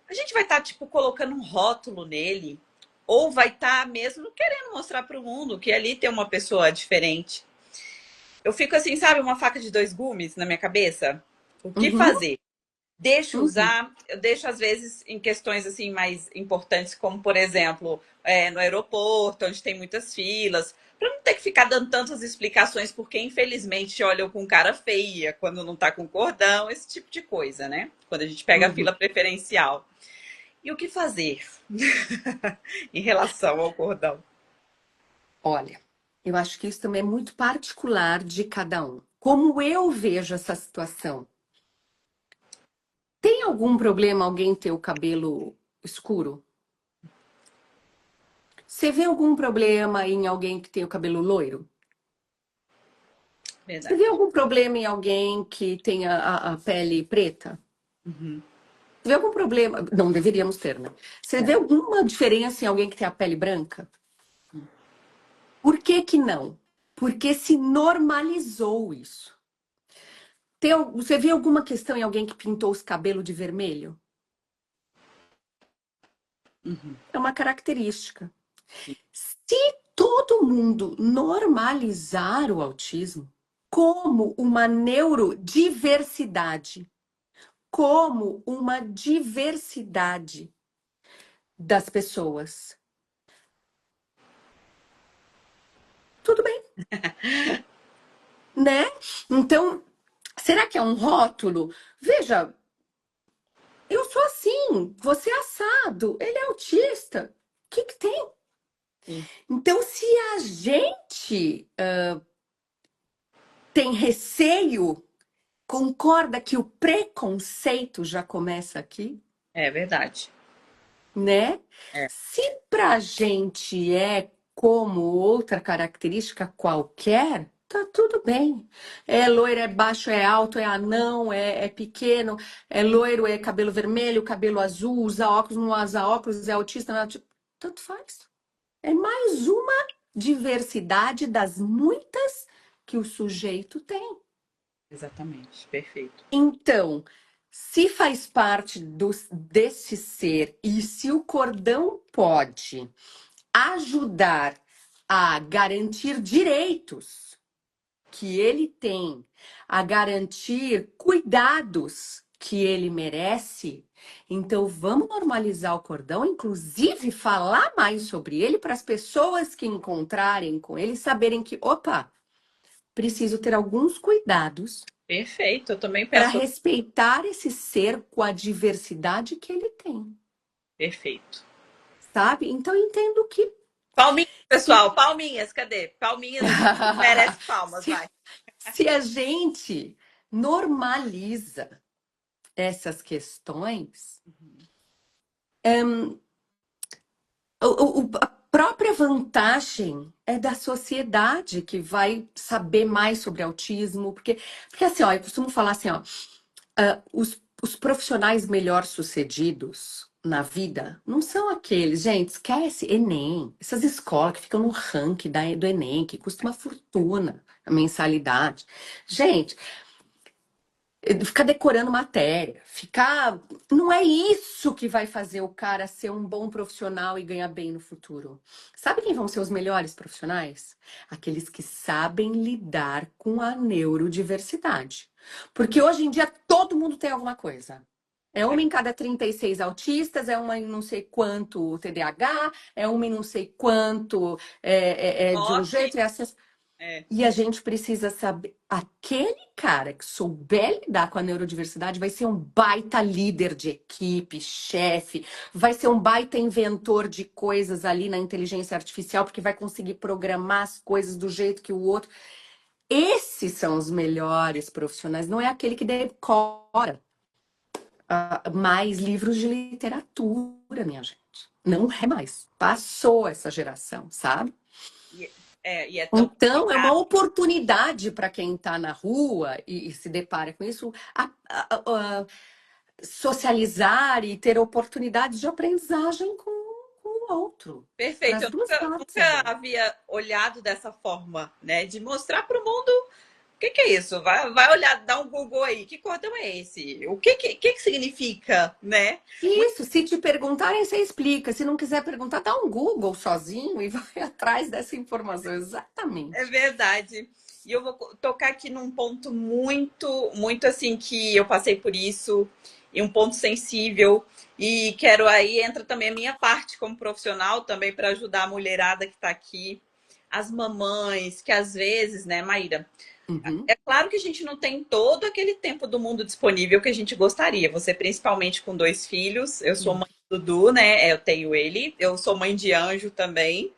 [SPEAKER 2] a gente vai estar tipo colocando um rótulo nele ou vai estar mesmo querendo mostrar para o mundo que ali tem uma pessoa diferente. Eu fico assim, sabe, uma faca de dois gumes na minha cabeça. O que
[SPEAKER 1] Uhum,
[SPEAKER 2] fazer? Deixo
[SPEAKER 1] uhum.
[SPEAKER 2] usar, eu deixo às vezes em questões assim mais importantes, como por exemplo, no aeroporto, onde tem muitas filas, para não ter que ficar dando tantas explicações, porque infelizmente olham com cara feia quando não tá com cordão, esse tipo de coisa, né? Quando a gente pega a
[SPEAKER 1] Uhum.
[SPEAKER 2] fila preferencial. E o que fazer em relação ao cordão?
[SPEAKER 1] Olha, eu acho que isso também é muito particular de cada um. Como eu vejo essa situação? Tem algum problema alguém ter o cabelo escuro? Você vê algum problema em alguém que tem o cabelo loiro? Você vê
[SPEAKER 2] Verdade.
[SPEAKER 1] algum problema em alguém que tenha a pele preta?
[SPEAKER 2] Uhum.
[SPEAKER 1] Você vê algum problema? Não deveríamos ter, né? Você vê
[SPEAKER 2] É.
[SPEAKER 1] alguma diferença em alguém que tem a pele branca? Por que que não? Porque se normalizou isso. Você vê alguma questão em alguém que pintou os cabelos de vermelho?
[SPEAKER 2] Uhum.
[SPEAKER 1] É uma característica. Se todo mundo normalizar o autismo como uma neurodiversidade, como uma diversidade das pessoas, tudo bem, né? Então, será que é um rótulo? Veja, eu sou assim, você é assado, ele é autista. O que que tem?
[SPEAKER 2] Sim,
[SPEAKER 1] Então, se a gente tem receio, concorda que o preconceito já começa aqui,
[SPEAKER 2] é verdade.
[SPEAKER 1] né?
[SPEAKER 2] É,
[SPEAKER 1] Se pra gente é como outra característica qualquer, tá tudo bem. É loiro, é baixo, é alto, é anão, é pequeno, é loiro, é cabelo vermelho, cabelo azul, usa óculos, não usa óculos, é autista, não é autista. Tanto faz. É mais uma diversidade das muitas que o sujeito tem.
[SPEAKER 2] exatamente. Perfeito.
[SPEAKER 1] Então, se faz parte desse ser e se o cordão pode ajudar a garantir direitos, que ele tem a garantir cuidados que ele merece, então vamos normalizar o cordão, inclusive falar mais sobre ele para as pessoas que encontrarem com ele saberem que, opa, preciso ter alguns cuidados
[SPEAKER 2] Perfeito, eu também
[SPEAKER 1] para
[SPEAKER 2] penso.
[SPEAKER 1] respeitar esse ser com a diversidade que ele tem,
[SPEAKER 2] Perfeito.
[SPEAKER 1] sabe? Então eu entendo que
[SPEAKER 2] Palminhas,
[SPEAKER 1] se,
[SPEAKER 2] pessoal, palminhas, cadê? Palminhas, merece palmas,
[SPEAKER 1] se,
[SPEAKER 2] vai.
[SPEAKER 1] se a gente normaliza essas questões, a própria vantagem é da sociedade que vai saber mais sobre autismo, porque assim, ó, eu costumo falar assim, ó, os profissionais melhor sucedidos na vida não são aqueles, gente, esquece Enem, essas escolas que ficam no ranking do Enem, que custa uma fortuna a mensalidade. Gente, ficar decorando matéria, ficar. Não é isso que vai fazer o cara ser um bom profissional e ganhar bem no futuro. Sabe quem vão ser os melhores profissionais? Aqueles que sabem lidar com a neurodiversidade. Porque hoje em dia todo mundo tem alguma coisa. É uma em cada 36 autistas, é uma em não sei quanto TDAH, é uma em não sei quanto é de um
[SPEAKER 2] Toque.
[SPEAKER 1] jeito, é assim.
[SPEAKER 2] É,
[SPEAKER 1] E a gente precisa saber, aquele cara que souber lidar com a neurodiversidade vai ser um baita líder de equipe, chefe, vai ser um baita inventor de coisas ali na inteligência artificial, porque vai conseguir programar as coisas do jeito que o outro. Esses são os melhores profissionais, não é aquele que decora mais livros de literatura, minha gente. Não é mais. Passou essa geração, sabe?
[SPEAKER 2] e e é tão
[SPEAKER 1] Então, é uma
[SPEAKER 2] complicado.
[SPEAKER 1] oportunidade para quem está na rua e se depara com isso, socializar e ter oportunidades de aprendizagem com o outro, para
[SPEAKER 2] Perfeito.
[SPEAKER 1] as
[SPEAKER 2] Eu
[SPEAKER 1] duas partes, é
[SPEAKER 2] nunca
[SPEAKER 1] bom.
[SPEAKER 2] havia olhado dessa forma, né? De mostrar para o mundo o que é isso. Vai olhar, dá um Google aí. Que cordão é esse? O que significa, né? Muito,
[SPEAKER 1] Isso, se te perguntarem, você explica. Se não quiser perguntar, dá um Google sozinho e vai atrás dessa informação.
[SPEAKER 2] é
[SPEAKER 1] Exatamente.
[SPEAKER 2] verdade. E eu vou tocar aqui num ponto muito assim que eu passei por isso e um ponto sensível. E quero aí entra também a minha parte como profissional também para ajudar a mulherada que está aqui, as mamães que às vezes, né, Maíra?
[SPEAKER 1] Uhum.
[SPEAKER 2] É claro que a gente não tem todo aquele tempo do mundo disponível que a gente gostaria. Você, principalmente com dois filhos, eu sou mãe do Dudu, né? Eu tenho ele. Eu sou mãe de anjo também.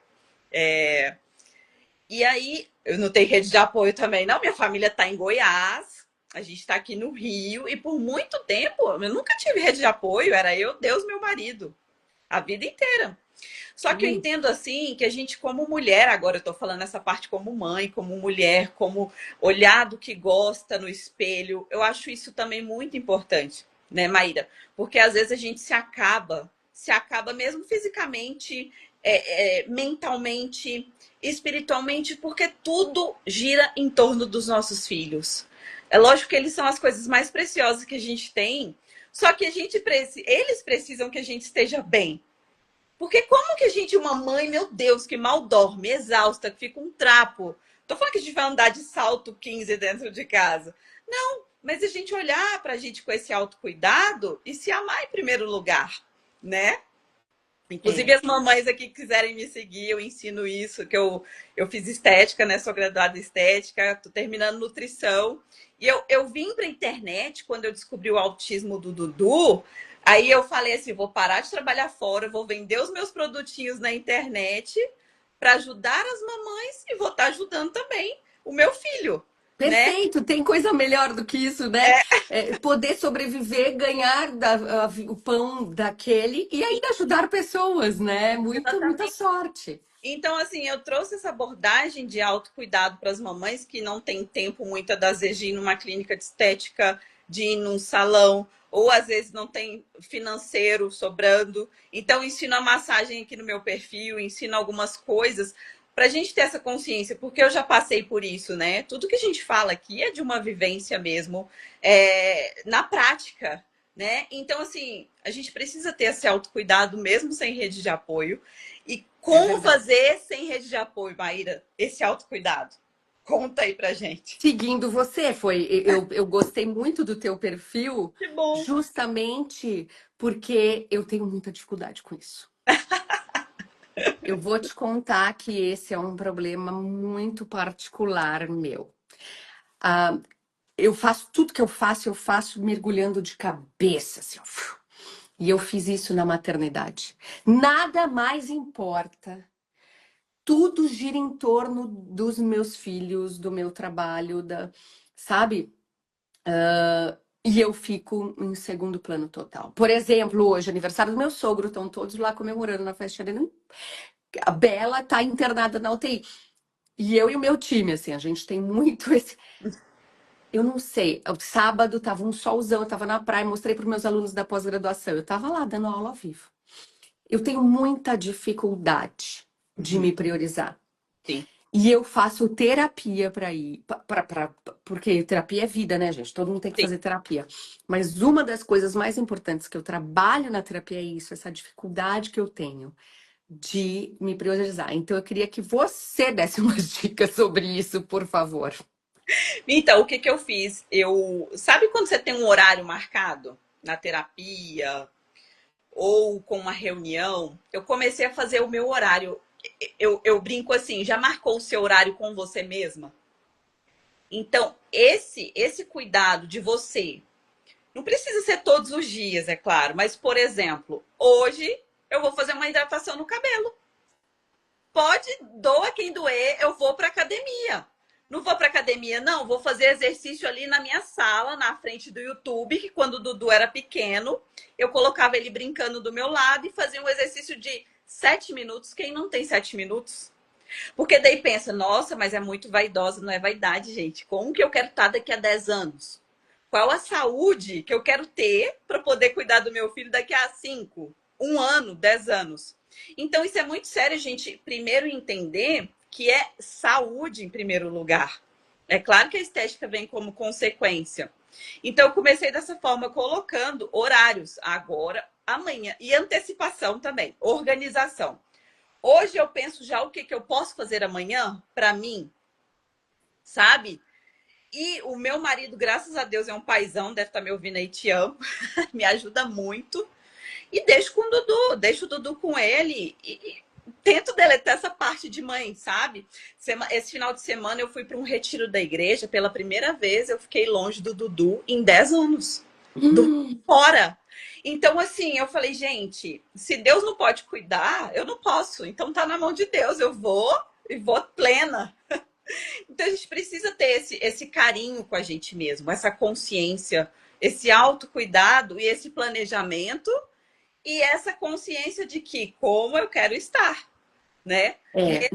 [SPEAKER 2] E aí, eu não tenho rede de apoio também, não. Minha família está em Goiás. A gente está aqui no Rio. E por muito tempo, eu nunca tive rede de apoio. Era eu, Deus, meu marido. A vida inteira. Só que eu
[SPEAKER 1] Ui.
[SPEAKER 2] entendo assim que a gente, como mulher, agora eu tô falando essa parte como mãe, como mulher, como olhar do que gosta no espelho, eu acho isso também muito importante, né, Maíra? Porque às vezes a gente se acaba mesmo fisicamente, mentalmente, espiritualmente, porque tudo gira em torno dos nossos filhos. É lógico que eles são as coisas mais preciosas que a gente tem, só que eles precisam que a gente esteja bem, porque como que a gente, uma mãe, meu Deus, que mal dorme, exausta, que fica um trapo. Tô falando que a gente vai andar de salto 15 dentro de casa. Não, mas a gente olhar pra gente com esse autocuidado e se amar em primeiro lugar, né? Inclusive
[SPEAKER 1] É.
[SPEAKER 2] as mamães aqui que quiserem me seguir, eu ensino isso, que eu fiz estética, né? Sou graduada em estética, tô terminando nutrição. E eu vim pra internet quando eu descobri o autismo do Dudu. Aí eu falei assim, vou parar de trabalhar fora, vou vender os meus produtinhos na internet para ajudar as mamães e vou estar ajudando também o meu filho, né?
[SPEAKER 1] Perfeito, tem coisa melhor do que isso, né? Poder sobreviver, ganhar o pão daquele e ainda ajudar pessoas, né? Muita
[SPEAKER 2] Exatamente.
[SPEAKER 1] sorte.
[SPEAKER 2] Então, assim, eu trouxe essa abordagem de autocuidado para as mamães que não têm tempo, muitas das vezes, de ir numa clínica de estética, de ir num salão, ou às vezes não tem financeiro sobrando. Então, ensino a massagem aqui no meu perfil, ensino algumas coisas para a gente ter essa consciência, porque eu já passei por isso, né? Tudo que a gente fala aqui é de uma vivência mesmo, na prática, né? Então, assim, a gente precisa ter esse autocuidado mesmo sem rede de apoio. E
[SPEAKER 1] É
[SPEAKER 2] como
[SPEAKER 1] verdade.
[SPEAKER 2] fazer sem rede de apoio, Maíra, esse autocuidado? Conta aí pra gente.
[SPEAKER 1] Seguindo você, eu gostei muito do teu perfil,
[SPEAKER 2] Que bom.
[SPEAKER 1] justamente porque eu tenho muita dificuldade com isso. Eu vou te contar que esse é um problema muito particular meu. Ah, eu faço tudo que eu faço mergulhando de cabeça, assim, ó. E eu fiz isso na maternidade. Nada mais importa. Tudo gira em torno dos meus filhos, do meu trabalho, sabe? E eu fico em segundo plano total. Por exemplo, hoje, aniversário do meu sogro, estão todos lá comemorando na festa dele. A Bela tá internada na UTI. E eu e o meu time, assim, a gente tem muito esse. Eu não sei, o sábado tava um solzão, eu tava na praia, mostrei para meus alunos da pós-graduação, eu tava lá dando aula ao vivo. Eu tenho muita dificuldade de
[SPEAKER 2] Uhum,
[SPEAKER 1] me priorizar.
[SPEAKER 2] sim.
[SPEAKER 1] E eu faço terapia para ir, porque terapia é vida, né, gente? Todo mundo tem que
[SPEAKER 2] Sim.
[SPEAKER 1] fazer terapia. Mas uma das coisas mais importantes que eu trabalho na terapia é isso, essa dificuldade que eu tenho de me priorizar. Então eu queria que você desse umas dicas sobre isso, por favor.
[SPEAKER 2] Então, o que que eu fiz? Sabe quando você tem um horário marcado na terapia ou com uma reunião? Eu comecei a fazer o meu horário. Eu brinco assim, já marcou o seu horário com você mesma? Então, esse cuidado de você, não precisa ser todos os dias, é claro, mas, por exemplo, hoje eu vou fazer uma hidratação no cabelo. Pode, doa quem doer, eu vou para academia. Não vou para academia, não, vou fazer exercício ali na minha sala, na frente do YouTube, que quando o Dudu era pequeno, eu colocava ele brincando do meu lado e fazia um exercício de 7 minutos. Quem não tem 7 minutos? Porque daí pensa, nossa, mas é muito vaidosa, não é vaidade, gente. Como que eu quero estar daqui a 10 anos? Qual a saúde que eu quero ter para poder cuidar do meu filho daqui a 5, 1 ano, 10 anos? Então, isso é muito sério, a gente primeiro entender que é saúde em primeiro lugar. É claro que a estética vem como consequência. Então, eu comecei dessa forma, colocando horários agora, amanhã, e antecipação também, organização. Hoje eu penso já o que, que eu posso fazer amanhã para mim, sabe? E o meu marido, graças a Deus, é um paizão, deve estar me ouvindo aí, te amo, me ajuda muito. E deixo o Dudu com ele e tento deletar essa parte de mãe, sabe? Esse final de semana eu fui para um retiro da igreja, pela primeira vez eu fiquei longe do Dudu em 10 anos. Do fora. Então, assim, eu falei, gente, se Deus não pode cuidar, eu não posso. Então tá na mão de Deus, eu vou e vou plena. Então a gente precisa ter esse carinho com a gente mesmo, essa consciência, esse autocuidado e esse planejamento e essa consciência de que como eu quero estar, né?
[SPEAKER 1] É,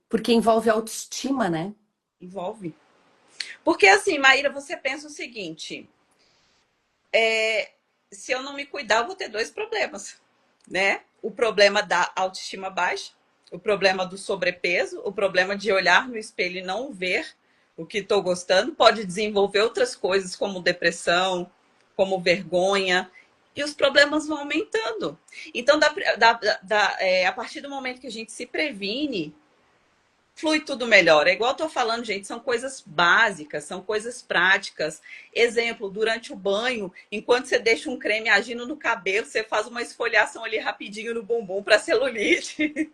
[SPEAKER 1] porque envolve autoestima, né?
[SPEAKER 2] Envolve. Porque assim, Maíra, você pensa o seguinte: se eu não me cuidar, eu vou ter dois problemas, né? O problema da autoestima baixa, o problema do sobrepeso, o problema de olhar no espelho e não ver o que estou gostando, pode desenvolver outras coisas como depressão, como vergonha, e os problemas vão aumentando. Então, a partir do momento que a gente se previne, flui tudo melhor. É igual eu tô falando, gente, são coisas básicas, são coisas práticas. Exemplo, durante o banho, enquanto você deixa um creme agindo no cabelo, você faz uma esfoliação ali rapidinho no bumbum para celulite.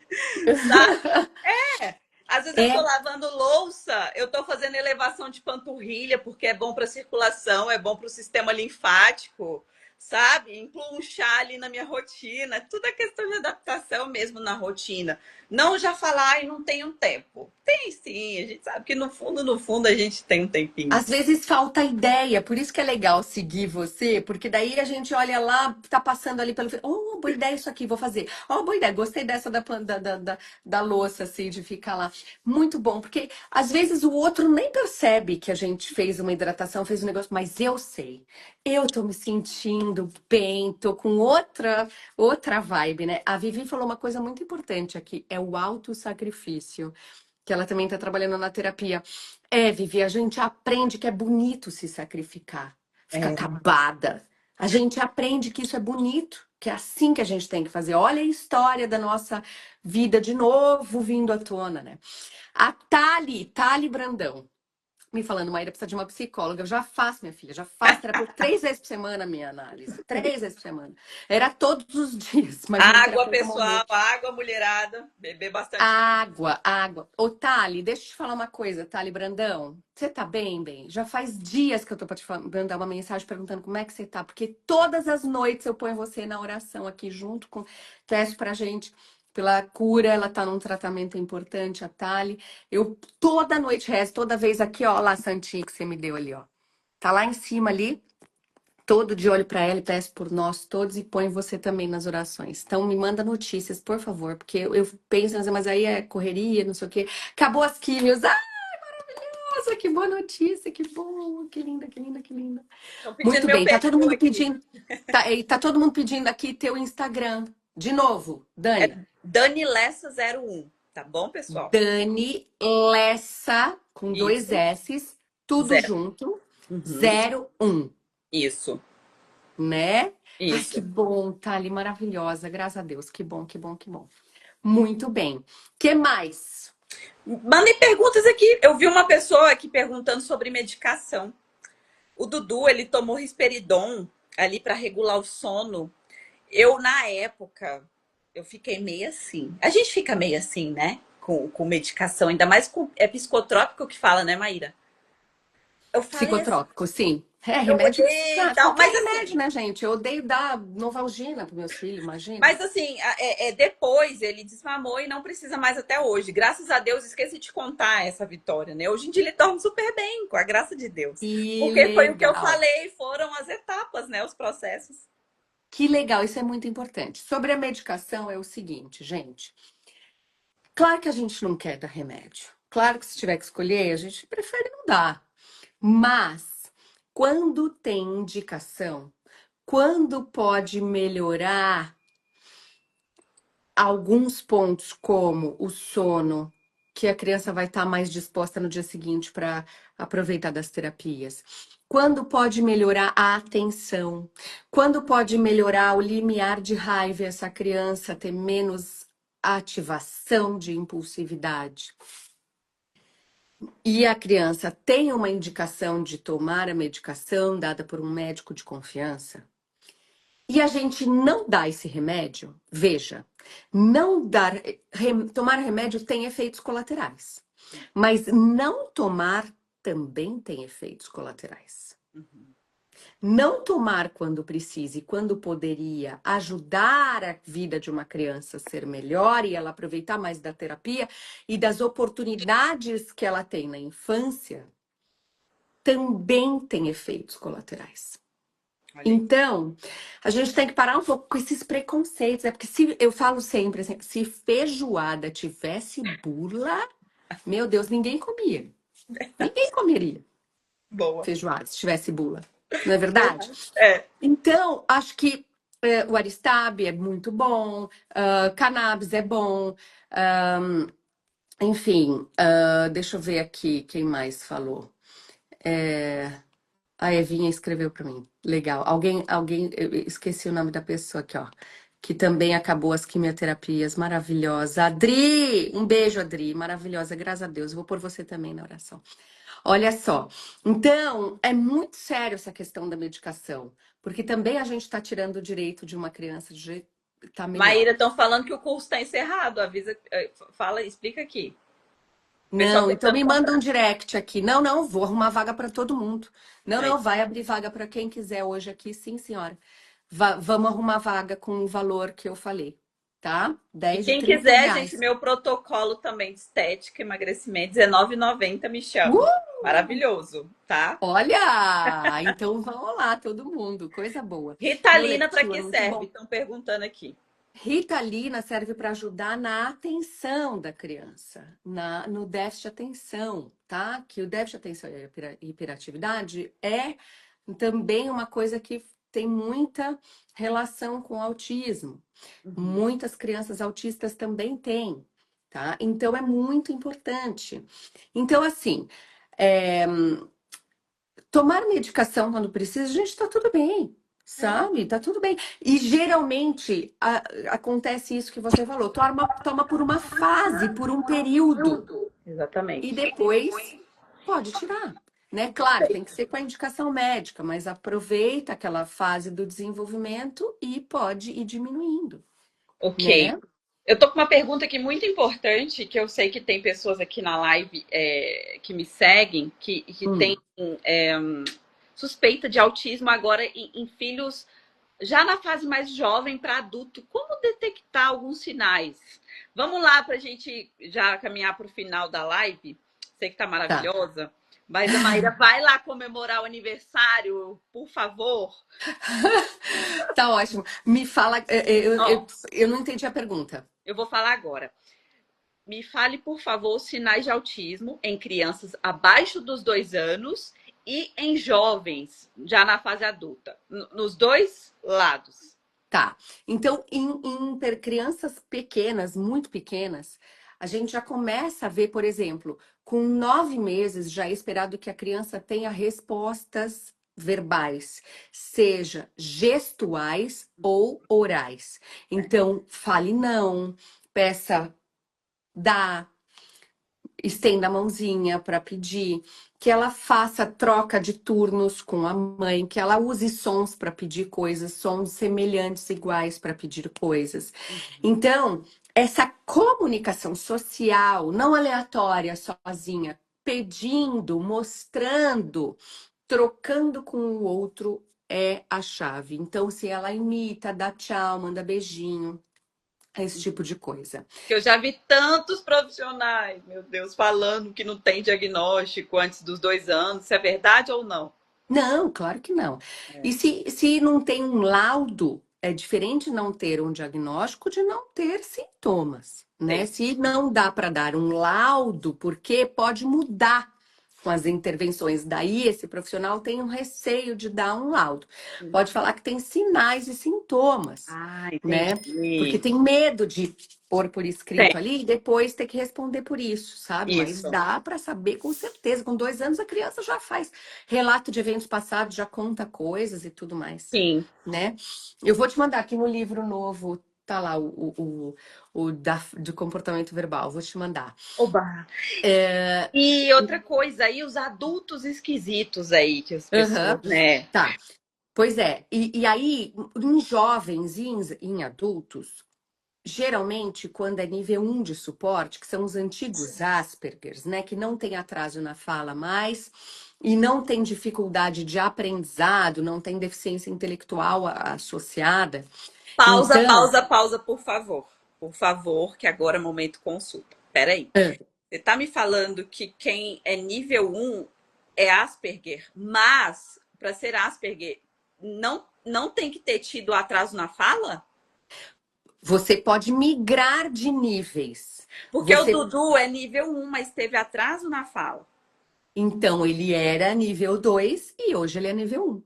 [SPEAKER 2] Sabe? Às vezes eu tô
[SPEAKER 1] É,
[SPEAKER 2] lavando louça, eu tô fazendo elevação de panturrilha, porque é bom para circulação, é bom para o sistema linfático, sabe? Incluo um chá ali na minha rotina, tudo é questão de adaptação mesmo na rotina. Não já falar, ai, não tenho tempo. Tem sim, a gente sabe que no fundo, a gente tem um tempinho.
[SPEAKER 1] às vezes falta ideia, por isso que é legal seguir você, porque daí a gente olha lá, tá passando ali pelo. Oh, boa ideia isso aqui, vou fazer. Oh, boa ideia, gostei dessa da louça, assim, de ficar lá. Muito bom, porque às vezes o outro nem percebe que a gente fez uma hidratação, fez um negócio, mas eu sei. Eu tô me sentindo bem, tô com outra vibe, né? A Vivi falou uma coisa muito importante aqui, é o autossacrifício, que ela também tá trabalhando na terapia. É, Vivi, a gente aprende que é bonito se sacrificar, ficar
[SPEAKER 2] É,
[SPEAKER 1] acabada. A gente aprende que isso é bonito, Que é assim que a gente tem que fazer. Olha a história da nossa vida de novo vindo à tona, né? A Thali Brandão, me falando, Maíra, precisa de uma psicóloga. Eu já faço, minha filha, já faço terapia 3 vezes por semana, minha análise. 3 vezes por semana. Era todos os dias, mas meu
[SPEAKER 2] Água,
[SPEAKER 1] terapeuta
[SPEAKER 2] pessoal,
[SPEAKER 1] morreu.
[SPEAKER 2] água, mulherada, beber bastante.
[SPEAKER 1] Água, água. Ô, Thali, deixa eu te falar uma coisa, Thali Brandão. Você tá bem, bem? Já faz dias que eu tô pra te mandar uma mensagem perguntando como é que você tá, porque todas as noites eu ponho você na oração aqui junto com. Peço pra gente pela cura, ela tá num tratamento importante, a Thali. Eu toda noite rezo, toda vez aqui, ó, lá a santinha que você me deu ali, ó. Tá lá em cima ali. Todo de olho para ela e peço por nós todos e põe você também nas orações. Então me manda notícias, por favor, porque eu penso, mas aí é correria, não sei o quê. Acabou as químios. Ah, nossa, que boa notícia, que bom, que linda, que linda, que linda.
[SPEAKER 2] Estão pedindo
[SPEAKER 1] Muito
[SPEAKER 2] meu
[SPEAKER 1] bem, tá todo
[SPEAKER 2] perfil
[SPEAKER 1] mundo
[SPEAKER 2] aqui.
[SPEAKER 1] pedindo, tá todo mundo pedindo aqui teu Instagram. De novo,
[SPEAKER 2] É
[SPEAKER 1] Dani.
[SPEAKER 2] Dani Lessa 01, tá bom, pessoal?
[SPEAKER 1] Dani Lessa, com dois
[SPEAKER 2] Isso,
[SPEAKER 1] S's, tudo
[SPEAKER 2] zero.
[SPEAKER 1] junto,
[SPEAKER 2] Uhum.
[SPEAKER 1] 01.
[SPEAKER 2] Isso,
[SPEAKER 1] Né? Ai, que
[SPEAKER 2] isso.
[SPEAKER 1] bom, Thali, maravilhosa, graças a Deus, que bom, que bom, que bom. Muito bem. Que mais?
[SPEAKER 2] Mandem perguntas aqui. Eu vi uma pessoa aqui perguntando sobre medicação. O Dudu, ele tomou risperidon ali para regular o sono. Eu, na época, eu fiquei meio assim. A gente fica meio assim, né? Com medicação, ainda mais com. É psicotrópico que fala, né, Maíra? Eu falei assim,
[SPEAKER 1] Psicotrópico, sim. É,
[SPEAKER 2] eu
[SPEAKER 1] remédio,
[SPEAKER 2] olhei e tal,
[SPEAKER 1] qualquer remédio, né, gente? Eu odeio dar Novalgina para meus filhos, imagina.
[SPEAKER 2] mas assim, depois ele desmamou e não precisa mais até hoje. Graças a Deus, esqueci de contar essa vitória, né? Hoje em dia ele dorme super bem, com a graça de Deus.
[SPEAKER 1] Que
[SPEAKER 2] Porque foi o que eu
[SPEAKER 1] legal.
[SPEAKER 2] falei, foram as etapas, né? Os processos.
[SPEAKER 1] Que legal, isso é muito importante. Sobre a medicação é o seguinte, gente. Claro que a gente não quer dar remédio. Claro que se tiver que escolher, a gente prefere não dar. Mas quando tem indicação, quando pode melhorar alguns pontos, como o sono, que a criança vai estar mais disposta no dia seguinte para aproveitar das terapias. Quando pode melhorar a atenção, quando pode melhorar o limiar de raiva, essa criança ter menos ativação de impulsividade. E a criança tem uma indicação de tomar a medicação dada por um médico de confiança, e a gente não dá esse remédio, veja, não dar, tomar remédio tem efeitos colaterais, mas não tomar também tem efeitos colaterais. Não tomar quando precisa e quando poderia ajudar a vida de uma criança a ser melhor e ela aproveitar mais da terapia e das oportunidades que ela tem na infância, também tem efeitos colaterais.
[SPEAKER 2] Olha aí.
[SPEAKER 1] Então, a gente tem que parar um pouco com esses preconceitos, né? Porque se eu falo sempre assim, se feijoada tivesse bula, meu Deus, ninguém comia. Ninguém comeria
[SPEAKER 2] Boa.
[SPEAKER 1] feijoada se tivesse bula. Não é verdade?
[SPEAKER 2] É.
[SPEAKER 1] Então, acho que o Aristabe é muito bom, cannabis é bom, enfim, deixa eu ver aqui quem mais falou. A Evinha escreveu para mim. Legal. Alguém, eu esqueci o nome da pessoa aqui, ó. Que também acabou as quimioterapias. Maravilhosa. Adri! Um beijo, Adri. Maravilhosa, graças a Deus. Eu vou pôr você também na oração. Olha só. Então, é muito sério essa questão da medicação. Porque também a gente está tirando o direito de uma criança de estar melhor.
[SPEAKER 2] Maíra, estão falando que o curso está encerrado. Avisa, fala, explica aqui. O pessoal
[SPEAKER 1] Não, então
[SPEAKER 2] tentando
[SPEAKER 1] me manda um
[SPEAKER 2] comprar.
[SPEAKER 1] direct aqui. Não, não, vou arrumar vaga para todo mundo. Não,
[SPEAKER 2] Aí.
[SPEAKER 1] não, vai abrir vaga para quem quiser hoje aqui, sim, senhora. Vamos arrumar vaga com o valor que eu falei, tá?
[SPEAKER 2] E
[SPEAKER 1] 10 e
[SPEAKER 2] quem
[SPEAKER 1] 30
[SPEAKER 2] quiser, gente,
[SPEAKER 1] reais.
[SPEAKER 2] meu protocolo também de estética, emagrecimento, R$19,90, me chama.
[SPEAKER 1] Uh!
[SPEAKER 2] Maravilhoso, tá?
[SPEAKER 1] Olha! Então vamos lá, todo mundo. Coisa boa. Meu
[SPEAKER 2] Ritalina para
[SPEAKER 1] Leptil é
[SPEAKER 2] que
[SPEAKER 1] muito
[SPEAKER 2] serve?
[SPEAKER 1] bom.
[SPEAKER 2] Estão perguntando aqui.
[SPEAKER 1] Ritalina serve para ajudar na atenção da criança, no déficit de atenção, tá? Que o déficit de atenção e a hiperatividade é também uma coisa que tem muita relação com o autismo.
[SPEAKER 2] Uhum.
[SPEAKER 1] Muitas crianças autistas também têm, tá? Então é muito importante. Então, assim, é, tomar medicação quando precisa, gente, tá tudo bem. sabe? Tá tudo bem. E geralmente acontece isso que você falou, toma por uma fase, por um período, e
[SPEAKER 2] Exatamente.
[SPEAKER 1] depois pode tirar, né? Claro, tem que ser com a indicação médica, mas aproveita aquela fase do desenvolvimento e pode ir diminuindo,
[SPEAKER 2] Ok.
[SPEAKER 1] né?
[SPEAKER 2] Eu tô com uma pergunta aqui muito importante, que eu sei que tem pessoas aqui na live que me seguem, que tem
[SPEAKER 1] Hum,
[SPEAKER 2] é, suspeita de autismo agora em filhos já na fase mais jovem para adulto. Como detectar alguns sinais? Vamos lá para a gente já caminhar para o final da live. Sei que tá
[SPEAKER 1] tá.
[SPEAKER 2] maravilhosa, mas a Maíra vai lá comemorar o aniversário, por favor.
[SPEAKER 1] Tá ótimo. Me fala,
[SPEAKER 2] Ó,
[SPEAKER 1] eu não entendi a pergunta.
[SPEAKER 2] eu vou falar agora. Me fale, por favor, os sinais de autismo em crianças abaixo dos 2 anos e em jovens, já na fase adulta. Nos dois lados.
[SPEAKER 1] Tá. Então, crianças pequenas, muito pequenas, a gente já começa a ver, por exemplo, com 9 meses já é esperado que a criança tenha respostas verbais, seja gestuais ou orais. Então, fale não, peça dá, estenda a mãozinha para pedir, que ela faça troca de turnos com a mãe, que ela use sons para pedir coisas, sons semelhantes, iguais para pedir coisas. Então, essa comunicação social, não aleatória, sozinha, pedindo, mostrando, trocando com o outro é a chave. Então, se ela imita, dá tchau, manda beijinho, esse tipo de coisa.
[SPEAKER 2] Que eu já vi tantos profissionais, meu Deus, falando que não tem diagnóstico antes dos 2 anos. Se é verdade ou não?
[SPEAKER 1] Não, claro que não. E se não tem um laudo, é diferente não ter um diagnóstico de não ter sintomas, né?
[SPEAKER 2] Sei.
[SPEAKER 1] Se não dá para dar um laudo, porque pode mudar com as intervenções. Daí esse profissional tem um receio de dar um laudo. Pode falar que tem sinais e sintomas,
[SPEAKER 2] Ah,
[SPEAKER 1] né? Porque
[SPEAKER 2] entendi.
[SPEAKER 1] tem medo de pôr por escrito
[SPEAKER 2] Tem.
[SPEAKER 1] ali e depois ter que responder por isso, sabe? Mas
[SPEAKER 2] Isso.
[SPEAKER 1] dá para saber com certeza. Com 2 anos a criança já faz relato de eventos passados, já conta coisas e tudo mais,
[SPEAKER 2] Sim.
[SPEAKER 1] né? Eu vou te mandar aqui no livro novo, tá lá do comportamento verbal, vou te mandar.
[SPEAKER 2] Oba.
[SPEAKER 1] É,
[SPEAKER 2] E outra coisa aí, os adultos esquisitos aí, que as
[SPEAKER 1] aham,
[SPEAKER 2] pessoas, né?
[SPEAKER 1] tá. Pois é, e aí, em jovens e em adultos, geralmente, quando é nível 1 de suporte, que são os antigos Aspergers, né, que não tem atraso na fala mais e não tem dificuldade de aprendizado, não tem deficiência intelectual associada.
[SPEAKER 2] Pausa,
[SPEAKER 1] Então,
[SPEAKER 2] pausa, pausa, por favor. Por favor, que agora é momento consulta. Peraí.
[SPEAKER 1] ah,
[SPEAKER 2] Você tá me falando que quem é nível 1 é Asperger, mas para ser Asperger não tem que ter tido atraso na fala?
[SPEAKER 1] você pode migrar de níveis.
[SPEAKER 2] Porque o
[SPEAKER 1] Você,
[SPEAKER 2] Dudu é nível 1, mas teve atraso na fala.
[SPEAKER 1] então, ele era nível 2 e hoje ele é nível 1.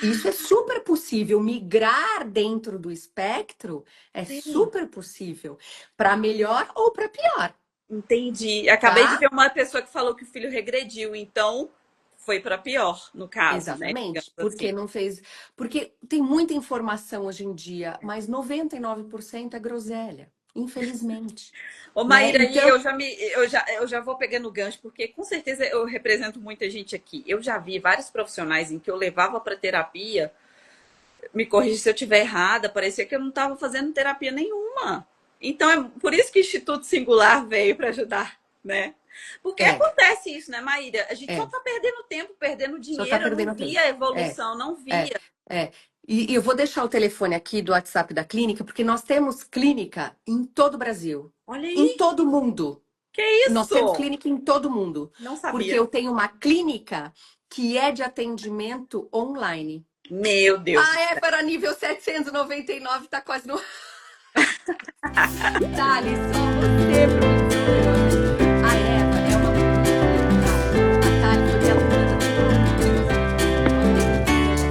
[SPEAKER 1] Isso é super possível. Migrar dentro do espectro é
[SPEAKER 2] Sim.
[SPEAKER 1] super possível. Para melhor ou para pior,
[SPEAKER 2] Entendi. Acabei de
[SPEAKER 1] tá?
[SPEAKER 2] ver uma pessoa que falou que o filho regrediu, então foi para pior, no caso, né?
[SPEAKER 1] Exatamente.
[SPEAKER 2] Digamos assim.
[SPEAKER 1] Porque não fez. Porque tem muita informação hoje em dia, mas 99% é groselha. Infelizmente.
[SPEAKER 2] Ô,
[SPEAKER 1] Né?
[SPEAKER 2] Maíra, aí
[SPEAKER 1] Então,
[SPEAKER 2] eu já vou pegando o gancho, porque com certeza eu represento muita gente aqui. Eu já vi vários profissionais em que eu levava para terapia, me corrija se eu estiver errada, parecia que eu não estava fazendo terapia nenhuma. Então é por isso que o Instituto Singular veio para ajudar, né? Porque
[SPEAKER 1] é,
[SPEAKER 2] acontece isso, né, Maíra? A gente só
[SPEAKER 1] é.
[SPEAKER 2] tá perdendo tempo, perdendo
[SPEAKER 1] Só tá
[SPEAKER 2] dinheiro, eu não
[SPEAKER 1] perdendo tempo.
[SPEAKER 2] via a
[SPEAKER 1] É,
[SPEAKER 2] evolução, não
[SPEAKER 1] é,
[SPEAKER 2] via.
[SPEAKER 1] é. E eu vou deixar o telefone aqui do WhatsApp da clínica, porque nós temos clínica em todo o Brasil,
[SPEAKER 2] Olha
[SPEAKER 1] em
[SPEAKER 2] aí,
[SPEAKER 1] todo mundo.
[SPEAKER 2] que
[SPEAKER 1] Nós temos
[SPEAKER 2] isso?
[SPEAKER 1] clínica em todo mundo,
[SPEAKER 2] Não
[SPEAKER 1] porque
[SPEAKER 2] sabia.
[SPEAKER 1] eu tenho uma clínica que é de atendimento online.
[SPEAKER 2] Meu Deus do
[SPEAKER 1] A
[SPEAKER 2] céu.
[SPEAKER 1] Eva era nível 799, tá quase no. Dali, só você pra me dizer. A Eva é uma mulher. A Thali foi minha aluna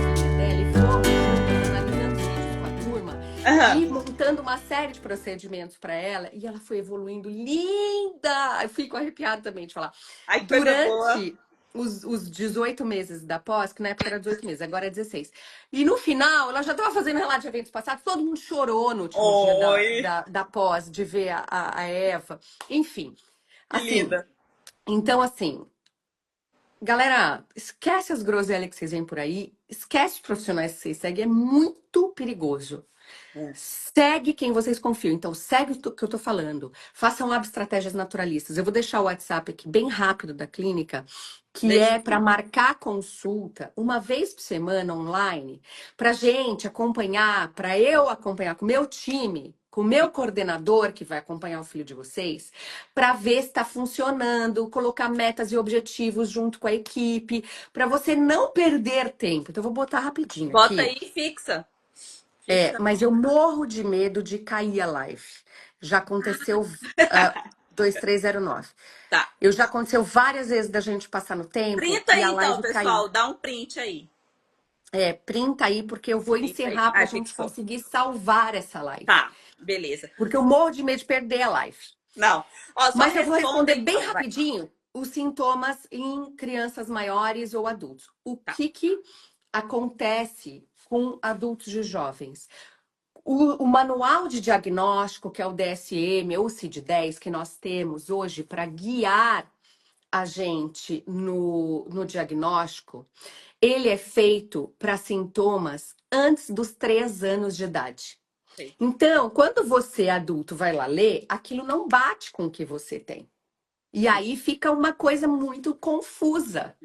[SPEAKER 1] também dela e fomos juntas analisando os vídeos com a turma
[SPEAKER 2] Aham.
[SPEAKER 1] e montando uma série de procedimentos para ela. E ela foi evoluindo linda. Eu fico arrepiada também de falar.
[SPEAKER 2] Ai, que coisa boa.
[SPEAKER 1] Durante os 18 meses da pós, que na época era 18 meses, agora é 16. E no final, ela já estava fazendo relato de eventos passados, todo mundo chorou no último dia
[SPEAKER 2] Oi,
[SPEAKER 1] da pós, de ver a Eva. Enfim,
[SPEAKER 2] que
[SPEAKER 1] assim,
[SPEAKER 2] linda.
[SPEAKER 1] então assim, galera, esquece as groselhas que vocês veem por aí, esquece os profissionais que vocês seguem, é muito perigoso.
[SPEAKER 2] É.
[SPEAKER 1] Segue quem vocês confiam. Então, segue o que eu tô falando. Façam lab estratégias naturalistas. Eu vou deixar o WhatsApp aqui bem rápido da clínica, que
[SPEAKER 2] Deixa.
[SPEAKER 1] é para marcar consulta uma vez por semana online, para gente acompanhar, para eu acompanhar com o meu time, com o meu coordenador que vai acompanhar o filho de vocês, para ver se está funcionando, colocar metas e objetivos junto com a equipe, para você não perder tempo. Então, eu vou botar rapidinho
[SPEAKER 2] Bota
[SPEAKER 1] aqui.
[SPEAKER 2] aí e fixa.
[SPEAKER 1] É,
[SPEAKER 2] Fixa.
[SPEAKER 1] mas eu morro de medo de cair a live. Já aconteceu, 2309.
[SPEAKER 2] Tá.
[SPEAKER 1] Eu já aconteceu várias vezes da gente passar no tempo
[SPEAKER 2] Printa
[SPEAKER 1] e a
[SPEAKER 2] aí então,
[SPEAKER 1] live cair.
[SPEAKER 2] pessoal. Dá um print aí.
[SPEAKER 1] É, printa aí, porque eu vou
[SPEAKER 2] Printa aí.
[SPEAKER 1] encerrar para a
[SPEAKER 2] Ah,
[SPEAKER 1] gente
[SPEAKER 2] fixou.
[SPEAKER 1] conseguir salvar essa live.
[SPEAKER 2] Tá, beleza.
[SPEAKER 1] Porque eu morro de medo de perder a live.
[SPEAKER 2] Não. Ó, só
[SPEAKER 1] Mas eu vou
[SPEAKER 2] responda
[SPEAKER 1] responder bem
[SPEAKER 2] então, vai.
[SPEAKER 1] rapidinho os sintomas em crianças maiores ou adultos. O
[SPEAKER 2] Tá.
[SPEAKER 1] que acontece com adultos e jovens? O manual de diagnóstico, que é o DSM ou CID-10, que nós temos hoje para guiar a gente no diagnóstico, ele é feito para sintomas antes dos 3 anos de idade.
[SPEAKER 2] Sei.
[SPEAKER 1] Então, quando você, adulto, vai lá ler, aquilo não bate com o que você tem. E aí fica uma coisa muito confusa.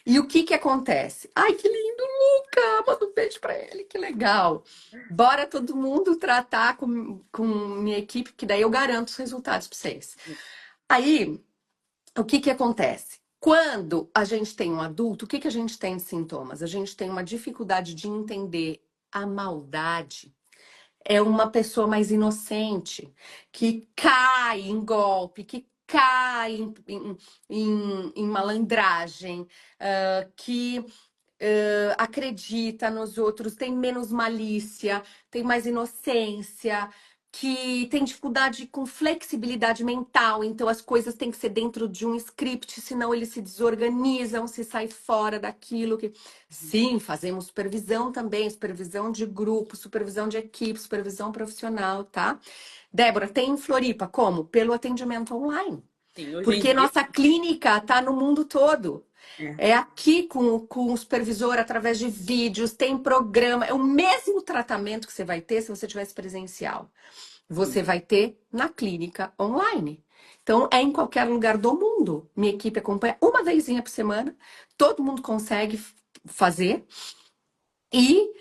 [SPEAKER 1] E o que acontece? Ai, que lindo, Luca! Manda um beijo pra ele, que legal. Bora todo mundo tratar com minha equipe, que daí eu garanto os resultados pra vocês. Aí, o que acontece? Quando a gente tem um adulto, o que a gente tem de sintomas? A gente tem uma dificuldade de entender a maldade. É uma pessoa mais inocente, que cai em golpe, que cai em malandragem, que acredita nos outros, tem menos malícia, tem mais inocência, que tem dificuldade com flexibilidade mental, então as coisas têm que ser dentro de um script, senão eles se desorganizam, se sai fora daquilo que. Sim, fazemos supervisão também, supervisão de grupo, supervisão de equipe, supervisão profissional, tá? Débora, tem em Floripa, como? Pelo atendimento online.
[SPEAKER 2] Sim, hoje em
[SPEAKER 1] Porque
[SPEAKER 2] dia.
[SPEAKER 1] nossa clínica está no mundo todo.
[SPEAKER 2] É.
[SPEAKER 1] É aqui com o supervisor, através de vídeos, tem programa. É o mesmo tratamento que você vai ter se você tivesse presencial. Você vai ter na clínica online. Então, é em qualquer lugar do mundo. Minha equipe acompanha uma vezinha por semana. Todo mundo consegue fazer. E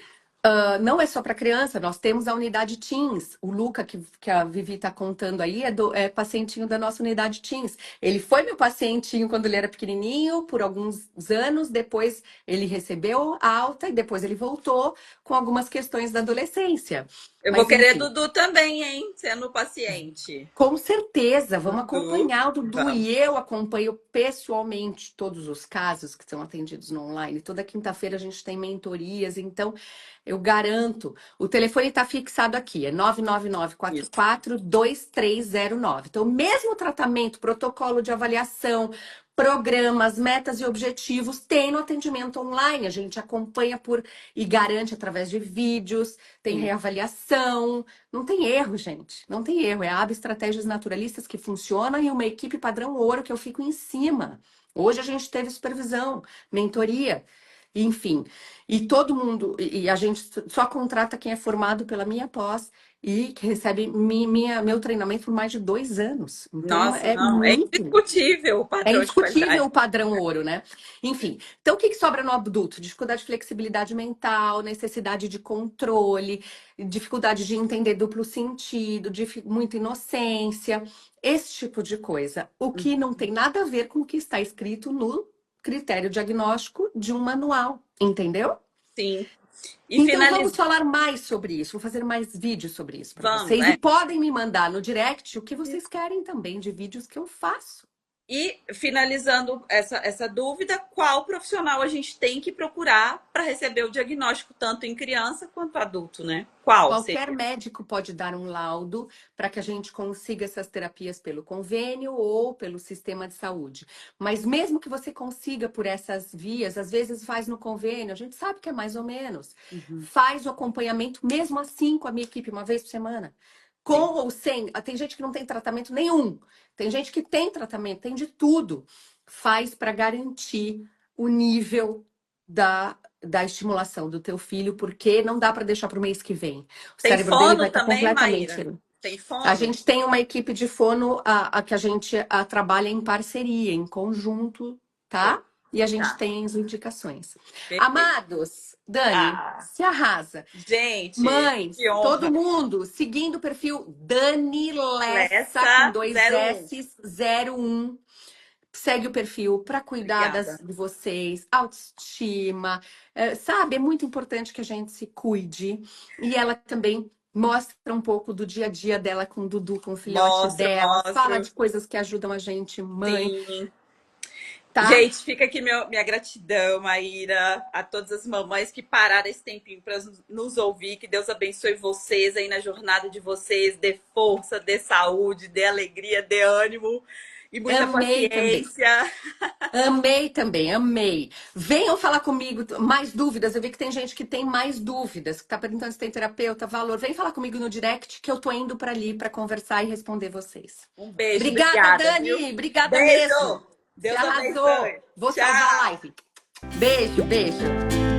[SPEAKER 1] não é só para criança, nós temos a unidade Teens. O Luca, que a Vivi está contando aí, é pacientinho da nossa unidade Teens. Ele foi meu pacientinho quando ele era pequenininho, por alguns anos, depois ele recebeu alta e depois ele voltou com algumas questões da adolescência.
[SPEAKER 2] Eu vou
[SPEAKER 1] Mas,
[SPEAKER 2] querer
[SPEAKER 1] enfim.
[SPEAKER 2] Dudu também, hein? Sendo paciente.
[SPEAKER 1] Com certeza, vamos
[SPEAKER 2] Dudu,
[SPEAKER 1] acompanhar o Dudu
[SPEAKER 2] vamos.
[SPEAKER 1] e eu acompanho pessoalmente todos os casos que são atendidos no online. Toda quinta-feira a gente tem mentorias, então eu garanto. O telefone está fixado aqui, é
[SPEAKER 2] Isso.
[SPEAKER 1] 999442309. Então, mesmo tratamento, protocolo de avaliação, programas, metas e objetivos, tem no atendimento online. A gente acompanha e garante através de vídeos, tem
[SPEAKER 2] Sim.
[SPEAKER 1] reavaliação. Não tem erro, gente. Não tem erro. É a estratégias naturalistas que funcionam e uma equipe padrão ouro que eu fico em cima. Hoje a gente teve supervisão, mentoria, enfim. E todo mundo, e a gente só contrata quem é formado pela minha pós e que recebe meu treinamento por mais de 2 anos. Então
[SPEAKER 2] Nossa,
[SPEAKER 1] é
[SPEAKER 2] não. É
[SPEAKER 1] muito.
[SPEAKER 2] indiscutível o
[SPEAKER 1] É
[SPEAKER 2] padrão de
[SPEAKER 1] indiscutível
[SPEAKER 2] qualidade.
[SPEAKER 1] o padrão ouro, né? Enfim, então o que sobra no adulto? Dificuldade de flexibilidade mental, necessidade de controle, dificuldade de entender duplo sentido, muita inocência, esse tipo de coisa. O que não tem nada a ver com o que está escrito no critério diagnóstico de um manual, entendeu?
[SPEAKER 2] Sim. E
[SPEAKER 1] Então vamos
[SPEAKER 2] finalizando.
[SPEAKER 1] falar mais sobre isso, vou fazer mais vídeos sobre isso para
[SPEAKER 2] Vamos,
[SPEAKER 1] vocês e
[SPEAKER 2] é.
[SPEAKER 1] podem me mandar no direct o que vocês querem também de vídeos que eu faço.
[SPEAKER 2] E finalizando essa dúvida, qual profissional a gente tem que procurar para receber o diagnóstico, tanto em criança quanto adulto, né? Qual
[SPEAKER 1] Qualquer
[SPEAKER 2] seria?
[SPEAKER 1] médico pode dar um laudo para que a gente consiga essas terapias pelo convênio ou pelo sistema de saúde. Mas mesmo que você consiga por essas vias, às vezes faz no convênio, a gente sabe que é mais ou menos.
[SPEAKER 2] Uhum.
[SPEAKER 1] Faz o acompanhamento mesmo assim com a minha equipe uma vez por semana. Com
[SPEAKER 2] Sim.
[SPEAKER 1] ou sem, tem gente que não tem tratamento nenhum. Tem gente que tem tratamento, tem de tudo. Faz para garantir o nível da estimulação do teu filho, porque não dá para deixar para o mês que vem. O
[SPEAKER 2] Tem
[SPEAKER 1] cérebro dele vai
[SPEAKER 2] fono
[SPEAKER 1] estar
[SPEAKER 2] também,
[SPEAKER 1] completamente.
[SPEAKER 2] Maíra? Tem
[SPEAKER 1] A
[SPEAKER 2] fono?
[SPEAKER 1] gente tem uma equipe de fono a que a gente trabalha em parceria, em conjunto,
[SPEAKER 2] Show.
[SPEAKER 1] tá? E a gente
[SPEAKER 2] Tá,
[SPEAKER 1] tem as indicações.
[SPEAKER 2] perfeito.
[SPEAKER 1] Amados, Dani,
[SPEAKER 2] Ah,
[SPEAKER 1] se arrasa.
[SPEAKER 2] gente,
[SPEAKER 1] Mães,
[SPEAKER 2] que
[SPEAKER 1] todo
[SPEAKER 2] honra.
[SPEAKER 1] mundo seguindo o perfil Dani Lessa com
[SPEAKER 2] Lessa
[SPEAKER 1] dois
[SPEAKER 2] 01.
[SPEAKER 1] S 01. Segue o perfil para cuidar
[SPEAKER 2] Obrigada.
[SPEAKER 1] de vocês, autoestima, sabe? É muito importante que a gente se cuide. E ela também mostra um pouco do dia a dia dela com o Dudu, com o filhote
[SPEAKER 2] Mostro,
[SPEAKER 1] dela, fala
[SPEAKER 2] mostro.
[SPEAKER 1] de coisas que ajudam a gente, mãe,
[SPEAKER 2] Sim.
[SPEAKER 1] tá?
[SPEAKER 2] Gente, fica aqui minha gratidão, Maíra, a todas as mamães que pararam esse tempinho para nos ouvir. Que Deus abençoe vocês aí na jornada de vocês, dê força, dê saúde, dê alegria, dê ânimo e muita
[SPEAKER 1] Amei também.
[SPEAKER 2] paciência.
[SPEAKER 1] Amei também, amei. Venham falar comigo, mais dúvidas. Eu vi que tem gente que tem mais dúvidas, que tá perguntando se tem terapeuta, valor. Vem falar comigo no direct que eu tô indo para ali para conversar e responder vocês.
[SPEAKER 2] Um beijo,
[SPEAKER 1] Obrigada,
[SPEAKER 2] obrigada, viu?
[SPEAKER 1] Dani. Obrigada mesmo.
[SPEAKER 2] Beijo!
[SPEAKER 1] Se
[SPEAKER 2] Deus
[SPEAKER 1] arrasou.
[SPEAKER 2] abençoe.
[SPEAKER 1] Vou salvar a
[SPEAKER 2] Tchau!
[SPEAKER 1] live. Beijo, beijo.